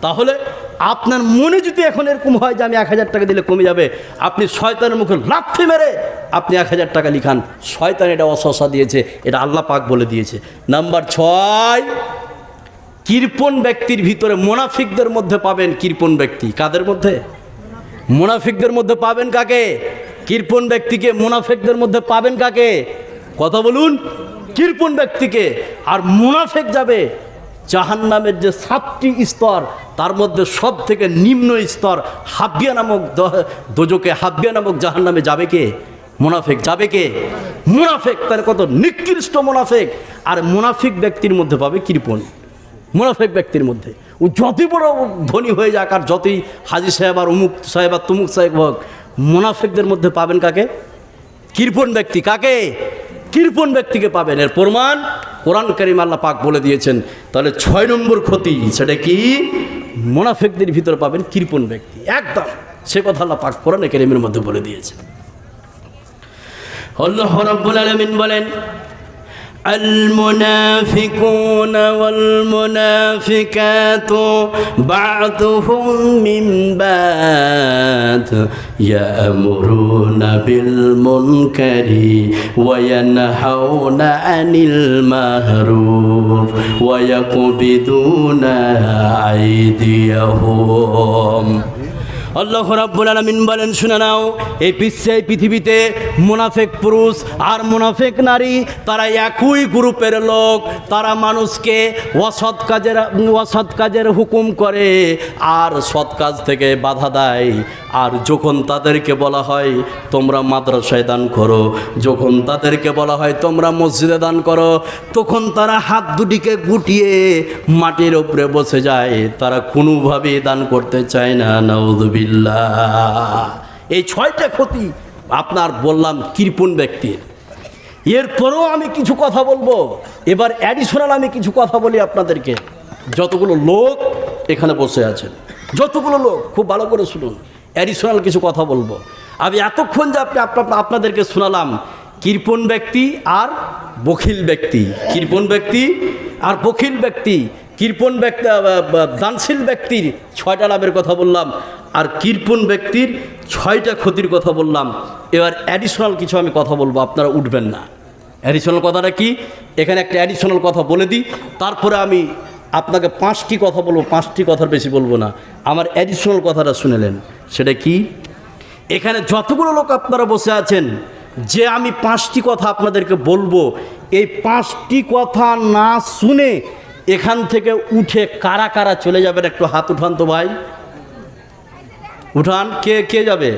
তাহলে আপনার মনে যদি এখন এরকম হয় যে আমি 1000 টাকা দিলে কমে যাবে, আপনি শয়তানের মুখে লাথি মেরে আপনি 1000 টাকা লিখান। শয়তান এটা ওয়াসওয়াসা দিয়েছে, এটা আল্লাহ পাক বলে দিয়েছে। নাম্বার 6, কৃপণ ব্যক্তির ভিতরে মুনাফিকদের মধ্যে পাবেন কৃপণ ব্যক্তি। কাদের মধ্যে? মুনাফিকদের মধ্যে পাবেন কাকে? কৃপণ ব্যক্তিকে। মুনাফিকদের মধ্যে পাবেন কাকে? কথা বলুন, কৃপণ ব্যক্তিকে। আর মুনাফিক যাবে জাহান্নামের যে 7টি স্তর, তার মধ্যে সব থেকে নিম্ন স্তর হাবিয়া নামক দোজকে, হাবিয়া নামক জাহান্নামে যাবে কে? মুনাফিক। যাবে কে? মুনাফিক। তার কত নিকৃষ্ট মুনাফিক। আর মুনাফিক ব্যক্তির মধ্যে পাবে কৃপণ। মুনাফিক ব্যক্তির মধ্যে ও যতই বড় ধনী হয়ে যাক, আর যতই হাজি সাহেব আর অমুক সাহেব আর তমুক সাহেব হোক, মুনাফিকদের মধ্যে পাবেন কাকে? কৃপণ ব্যক্তি। কাকে? কৃপণ ব্যক্তিকে পাবেন। এর প্রমাণ কোরআন কারীম আল্লাহ পাক বলে দিয়েছেন। তাহলে 6 নম্বর ক্ষতি, সেটা কি? মুনাফিকদের ভিতরে পাবেন কৃপণ ব্যক্তি, একদম। সে কথা আল্লাহ পাক কোরআন কারীমের মধ্যে বলে দিয়েছেন। আল্লাহ রাব্বুল আলামিন বলেন, المنافقون والمنافقات بعضهم من بعض ইয়ামুরুনা বিল মুনকারি ওয়া ইয়ানহাউনা আনিল মারুফ ওয়া ইয়াকবিদুনা আইদিয়াহুম। আল্লাহ রাব্বুল আলামিন বলেন, শুনে নাও, এই পৃথিবীতে মুনাফিক পুরুষ আর মুনাফিক নারী তারা একই গ্রুপের লোক। তারা মানুষকে অসৎ কাজের হুকুম করে আর সৎ কাজ থেকে বাধা দেয়। আর যখন তাদেরকে বলা হয় তোমরা মাদ্রাসায় দান করো, যখন তাদেরকে বলা হয় তোমরা মসজিদে দান করো, তখন তারা হাত দুটিকে গুটিয়ে মাটির উপরে বসে যায়। তারা কোনোভাবেই দান করতে চায় না। নাউযুবিল্লাহ। এই 6টা ক্ষতি আপনার বললাম কৃপণ ব্যক্তির। এরপরেও আমি কিছু কথা বলবো। এবার অ্যাডিশনাল আমি কিছু কথা বলি আপনাদেরকে। যতগুলো লোক এখানে বসে আছেন, যতগুলো লোক, খুব ভালো করে শুনুন, অ্যাডিশনাল কিছু কথা বলবো। আমি এতক্ষণ যে আপনাদেরকে শোনালাম কৃপণ ব্যক্তি আর বখিল ব্যক্তি, কৃপণ ব্যক্তি আর বখিল ব্যক্তি, কৃপণ ব্যক্তি দানশীল ব্যক্তির 6টা লাভের কথা বললাম, আর কৃপণ ব্যক্তির 6টা ক্ষতির কথা বললাম। এবার অ্যাডিশনাল কিছু আমি কথা বলবো, আপনারা উঠবেন না। অ্যাডিশনাল কথাটা কি? এখানে একটা অ্যাডিশনাল কথা বলে দিই, তারপরে আমি আপনাকে 5টি কথা বলবো। 5টি কথার বেশি বলবো না। আমার অ্যাডিশনাল কথাটা শুনেলেন, সেটা কি? এখানে যতগুলো লোক আপনারা বসে আছেন, যে আমি 5টি কথা আপনাদেরকে বলবো, এই 5টি কথা না শুনে এখান থেকে উঠে কারা কারা চলে যাবেন একটু হাত উঠান তো ভাই, উঠান। কে কে যাবে?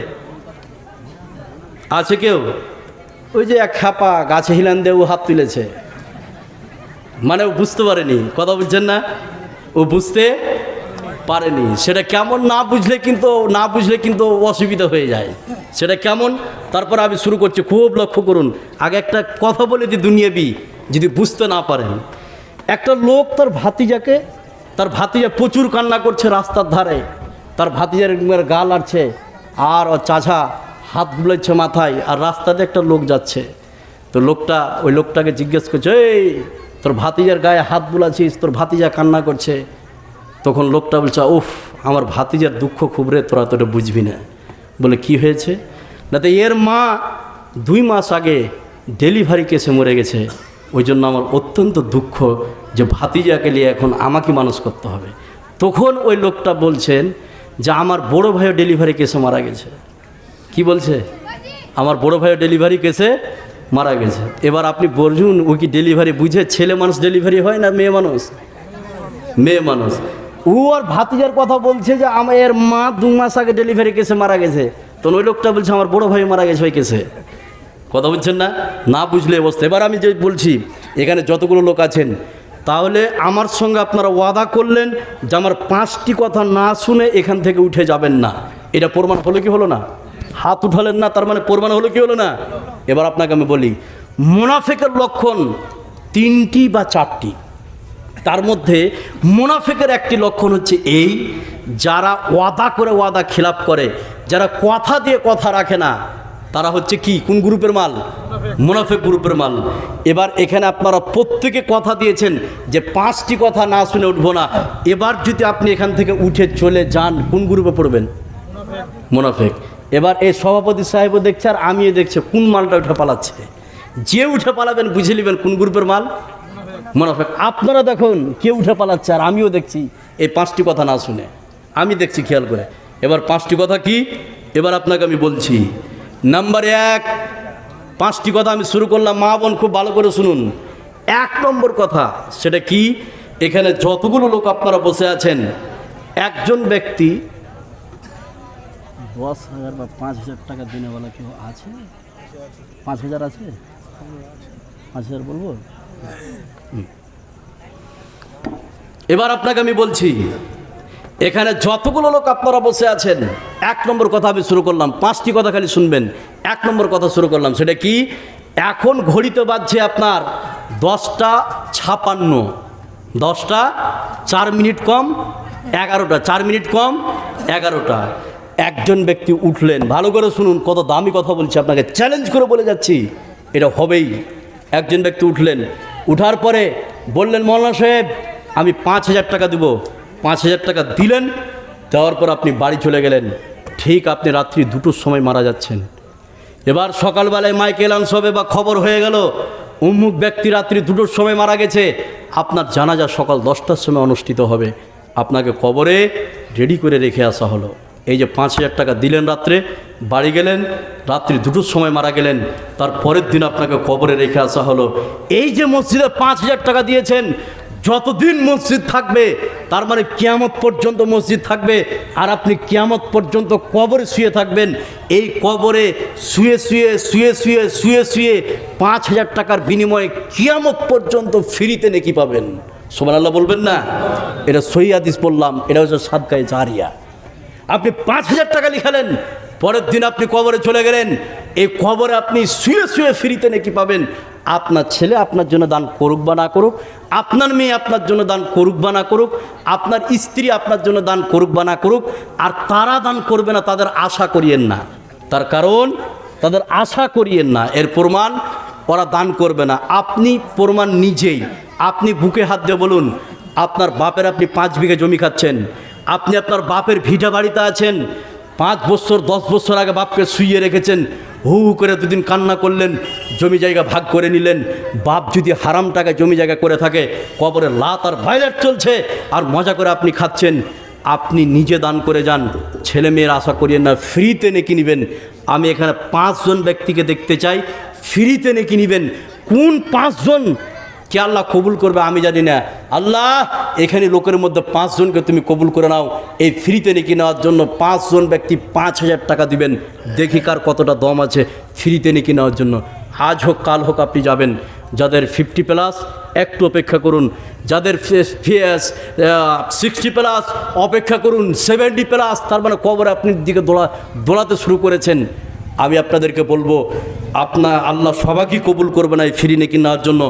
আছে কেউ? ওই যে এক খাপা গাছে হিলান দিয়ে ও হাত তুলেছে, মানে ও বুঝতে পারেনি। কথা বুঝছেন না? ও বুঝতে পারেনি। সেটা কেমন না বুঝলে কিন্তু অসুবিধা হয়ে যায়। সেটা কেমন? তারপর আমি শুরু করছি, খুব লক্ষ্য করুন। আগে একটা কথা বলে দিই দুনিয়াবি, যদি বুঝতে না পারেন। একটা লোক তার ভাতিজা প্রচুর কান্না করছে রাস্তার ধারে, তার ভাতিজার গা লাড়ছে আর ও চাঝা হাত বুলাচ্ছে মাথায়, আর রাস্তাতে একটা লোক যাচ্ছে। তো ওই লোকটাকে জিজ্ঞেস করছে, এই তোর ভাতিজার গায়ে হাত বুলাছিস, তোর ভাতিজা কান্না করছে। তখন লোকটা বলছে, উফ, আমার ভাতিজার দুঃখ খুব রে, তোরা তোটা বুঝবি না। বলে কি হয়েছে? না তো এর মা 2 মাস আগে ডেলিভারি কেসে মরে গেছে, ওই জন্য আমার অত্যন্ত দুঃখ যে ভাতিজাকে নিয়ে এখন আমাকে মানুষ করতে হবে। তখন ওই লোকটা বলছেন যে আমার বড় ভাইও ডেলিভারি কেসে মারা গেছে। কি বলছে? আমার বড় ভাইও ডেলিভারি কেসে মারা গেছে। এবার আপনি বলুন, ও কি ডেলিভারি বুঝে? ছেলে মানুষ ডেলিভারি হয় না মেয়ে মানুষ? মেয়ে মানুষ। ও আর ভাতিজার কথা বলছে যে আমার এর মা 2 মাস আগে ডেলিভারি কেসে মারা গেছে। তো ওই লোকটা বলছে আমার বড় ভাই মারা গেছে ওই কেসে। কথা বুঝছেন না? না বুঝলে অবস্থা। এবার আমি যে বলছি, এখানে যতগুলো লোক আছেন, তাহলে আমার সঙ্গে আপনারা ওয়াদা করলেন যে আমার 5টি কথা না শুনে এখান থেকে উঠে যাবেন না। এটা প্রমাণ হলো কি হলো না? হাত উঠালেন না, তার মানে প্রমাণ হলো কি হলো না? এবার আপনাকে আমি বলি, মুনাফিকের লক্ষণ 3টি বা 4টি। তার মধ্যে মুনাফিকের একটি লক্ষণ হচ্ছে এই, যারা ওয়াদা করে ওয়াদা খিলাফ করে, যারা কথা দিয়ে কথা রাখে না, তারা হচ্ছে কি, কোন গ্রুপের মাল? মুনাফিক গ্রুপের মাল। এবার এখানে আপনারা প্রত্যেকে কথা দিয়েছেন যে 5টি কথা না শুনে উঠবো না। এবার যদি আপনি এখান থেকে উঠে চলে যান, কোন গ্রুপে পড়বেন? মুনাফিক। এবার এই সভাপতি সাহেবও দেখছে আর আমিও দেখছি কোন মালটা উঠে পালাচ্ছে। যে উঠে পালাবেন বুঝে নেবেন কোন গ্রুপের মাল? মুনাফিক। আপনারা দেখুন কে উঠে পালাচ্ছে আর আমিও দেখছি এই 5টি কথা না শুনে, আমি দেখছি খেয়াল করে। এবার 5টি কথা কি? এবার আপনাকে আমি বলছি। নাম্বার 1, 5টি কথা আমি শুরু করলাম, মা বোন খুব ভালো করে শুনুন। 1 নম্বর কথা, সেটা কি? এখানে যতগুলো লোক আপনারা বসে আছেন, একজন ব্যক্তি 10,000 বা 5,000 টাকা দিনে বলা কেউ আছে? 5,000 আছে? 5,000 বলবো? এবার আপনাকে আমি বলছি, এখানে যতগুলো লোক আপনারা বসে আছেন, 1 নম্বর কথা আমি শুরু করলাম। 5টি কথা খালি শুনবেন। 1 নম্বর কথা শুরু করলাম, সেটা কি? এখন ঘড়িতে বাজছে আপনার 10টা 56, 10টা 4 মিনিট কম 11টা, 4 মিনিট কম 11টা। একজন ব্যক্তি উঠলেন, ভালো করে শুনুন, কত দামি কথা বলছি, আপনাকে চ্যালেঞ্জ করে বলে যাচ্ছি, এটা হবেই। একজন ব্যক্তি উঠলেন, উঠার পরে বললেন, মৌলানা সাহেব আমি 5,000 টাকা দেবো। 5,000 টাকা দিলেন, দেওয়ার পর আপনি বাড়ি চলে গেলেন। ঠিক আপনি রাত্রি 2টোর সময় মারা যাচ্ছেন। এবার সকালবেলায় মাইকে অ্যানাউন্স হবে বা খবর হয়ে গেল অমুক ব্যক্তি রাত্রি 2টোর সময় মারা গেছে, আপনার জানাজা সকাল 10টার সময় অনুষ্ঠিত হবে। আপনাকে কবরে রেডি করে রেখে আসা হলো। এই যে 5,000 টাকা দিলেন, রাত্রে বাড়ি গেলেন, রাত্রি 2টোর সময় মারা গেলেন, তার পরের দিন আপনাকে কবরে রেখে আসা হলো। এই যে মসজিদে 5,000 টাকা দিয়েছেন, যতদিন মসজিদ থাকবে, তার মানে কিয়ামত পর্যন্ত মসজিদ থাকবে, আর আপনি কিয়ামত পর্যন্ত কবরে শুয়ে থাকবেন। এই কবরে শুয়ে শুয়ে শুয়ে শুয়ে শুয়ে শুয়ে 5,000 টাকার বিনিময়ে কিয়ামত পর্যন্ত ফ্রিতে নেকি পাবেন। সুবহানাল্লাহ বলবেন না? এটা সহিহ হাদিস বললাম, এটা হচ্ছে সাদকায়ে জারিয়া। আপনি 5,000 টাকা লিখালেন, পরের দিন আপনি কবরে চলে গেলেন, এই কবরে আপনি শুয়ে শুয়ে ফ্রিতে নেকি পাবেন। আপনার ছেলে আপনার জন্য দান করুক বা না করুক, আপনার মেয়ে আপনার জন্য দান করুক বা না করুক, আপনার স্ত্রী আপনার জন্য দান করুক বা না করুক, আর তারা দান করবে না, তাদের আশা করিয়েন না। তার কারণ তাদের আশা করিয়েন না, এর প্রমাণ ওরা দান করবে না। আপনি প্রমাণ নিজেই। আপনি বুকে হাত দিয়ে বলুন, আপনার বাপের আপনি 5 বিঘা জমি খাচ্ছেন, আপনি আপনার বাপের ভিটা বাড়িতে আছেন, 5 বছর 10 বছর আগে বাপকে শুইয়ে রেখেছেন, হু হু করে দুদিন কান্না করলেন, জমি জায়গা ভাগ করে নিলেন। বাপ যদি হারাম টাকা জমি জায়গা করে থাকে, কবরে লাত আর ভাইলেট চলছে, আর মজা করে আপনি খাচ্ছেন। আপনি নিজে দান করে যান, ছেলে মেয়ের আশা করিয়েন না, ফ্রিতে নেকি নেবেন। আমি এখানে 5 জন ব্যক্তিকে দেখতে চাই, ফ্রিতে নেকি নেবেন। কোন 5 জন কে আল্লাহ কবুল করবে আমি জানি না। আল্লাহ এখানে লোকের মধ্যে 5 জনকে তুমি কবুল করে নাও, এই ফ্রিতে নেকি নেওয়ার জন্য 5 জন ব্যক্তি 5,000 টাকা দিবেন। দেখি কার কতটা দম আছে ফ্রিতে নেকি নেওয়ার জন্য। আজ হোক কাল হোক আপনি যাবেন। যাদের 50+ একটু অপেক্ষা করুন, যাদের 60+ অপেক্ষা করুন, 70+, তার মানে কবরে আপনি দিকে দোলাতে শুরু করেছেন। আমি আপনাদেরকে বলবো, আল্লাহ সবাইকে কবুল করবে না এই ফ্রি নেকি নেওয়ার জন্য।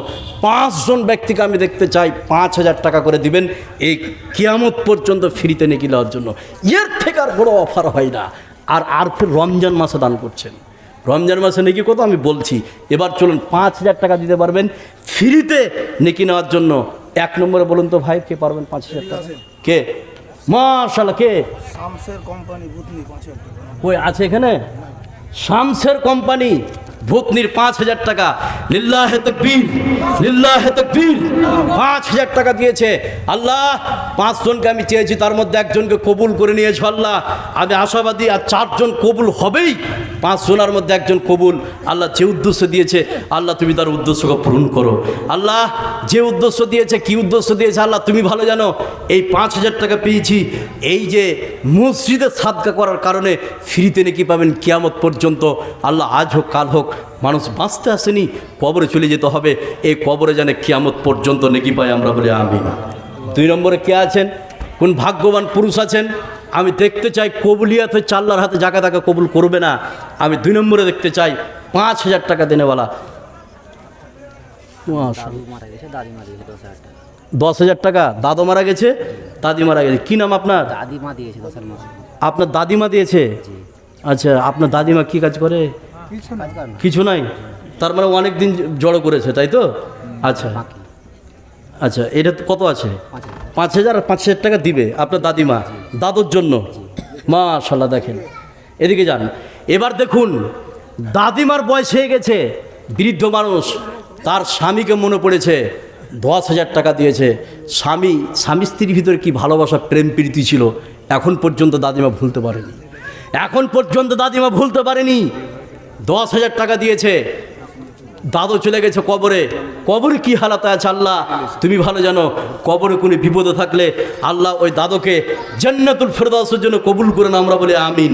5 জন ব্যক্তিকে আমি দেখতে চাই 5,000 টাকা করে দিবেন এই কিয়ামত পর্যন্ত ফ্রিতে নেকি নেওয়ার জন্য। এর থেকে আর বড় অফার হয় না। আর ফির রমজান মাসে দান করছেন, রমজান মাসে নেকি কত আমি বলছি। এবার চলুন 5,000 টাকা দিতে পারবেন ফ্রিতে নেকি নেওয়ার জন্য। 1 নম্বরে বলুন তো ভাই, কে পারবেন 5,000 টাকা? কে? মাশাআল্লাহ, কে? শামসের কোম্পানি ভূতনি 5,000 টাকা। কই আছে এখানে? শামসের কোম্পানি ভূতনির 5,000 টাকা। লিল্লাহে তাকবীর, লিল্লাহে তাকবীর। 5,000 টাকা দিয়েছে। আল্লাহ 5 জনকে আমি চেয়েছি, তার মধ্যে 1 জনকে কবুল করে নিয়েছো আল্লাহ। আমি আশাবাদী আর 4 জন কবুল হবেই। 5 জনের মধ্যে 1 জন কবুল। আল্লাহ যে উদ্দেশ্য দিয়েছে, আল্লাহ তুমি তার উদ্দেশ্যকে পূরণ করো। আল্লাহ যে উদ্দেশ্য দিয়েছে, কি উদ্দেশ্য দিয়েছে আল্লাহ তুমি ভালো জানো। এই 5,000 টাকা পেয়েছি, এই যে মসজিদে সাদকা করার কারণে ফ্রিতে নাকি পাবেন কিয়ামত পর্যন্ত। আল্লাহ আজ হোক কাল হোক, মানুষ বাঁচতে আসেনি, কবরে চলে যেতে হবে। এই কবরে জানে কিয়ামত পর্যন্ত নেকি পাই, আমরা বলি আমিন। 2 নম্বরে কে আছেন? কোন ভাগ্যবান পুরুষ আছেন? আমি দেখতে চাই কবুলিয়াত হচ্ছে আল্লাহর হাতে, যাকে তাকে কবুল করবে না। আমি 2 নম্বরে দেখতে চাই 5,000 টাকা দেনেওয়ালা। 10,000 টাকা। দাদু মারা গেছে, দাদি মারা গেছে। কি নাম আপনার? দাদিমা দিয়েছে 10,000 মাসে। আপনার দাদিমা দিয়েছে? আচ্ছা, আপনার দাদিমা কি কাজ করে? কিছু নাই, তার মানে অনেক দিন জড়ো করেছে, তাই তো? আচ্ছা আচ্ছা, এটা কত আছে? 5,000। আর 5,000 টাকা দিবে আপনার দাদিমা দাদুর জন্য। মাশাআল্লাহ। দেখেন এদিকে যান। এবার দেখুন, দাদিমার বয়স হয়ে গেছে, বৃদ্ধ মানুষ, তার স্বামীকে মনে পড়েছে, 10,000 টাকা দিয়েছে। স্বামী স্ত্রীর ভিতরে কি ভালোবাসা, প্রেম প্রীতি ছিল, এখন পর্যন্ত দাদিমা ভুলতে পারেনি। এখন পর্যন্ত দাদিমা ভুলতে পারেনি। 10,000 টাকা দিয়েছে, দাদু চলে গেছে কবরে। কবরে কি হালাতে আছে আল্লাহ তুমি ভালো জানো। কবরে কোনো বিপদে থাকলে আল্লাহ ওই দাদুকে জান্নাতুল ফেরদাউসের জন্য কবুল করে না, আমরা বলি আমিন।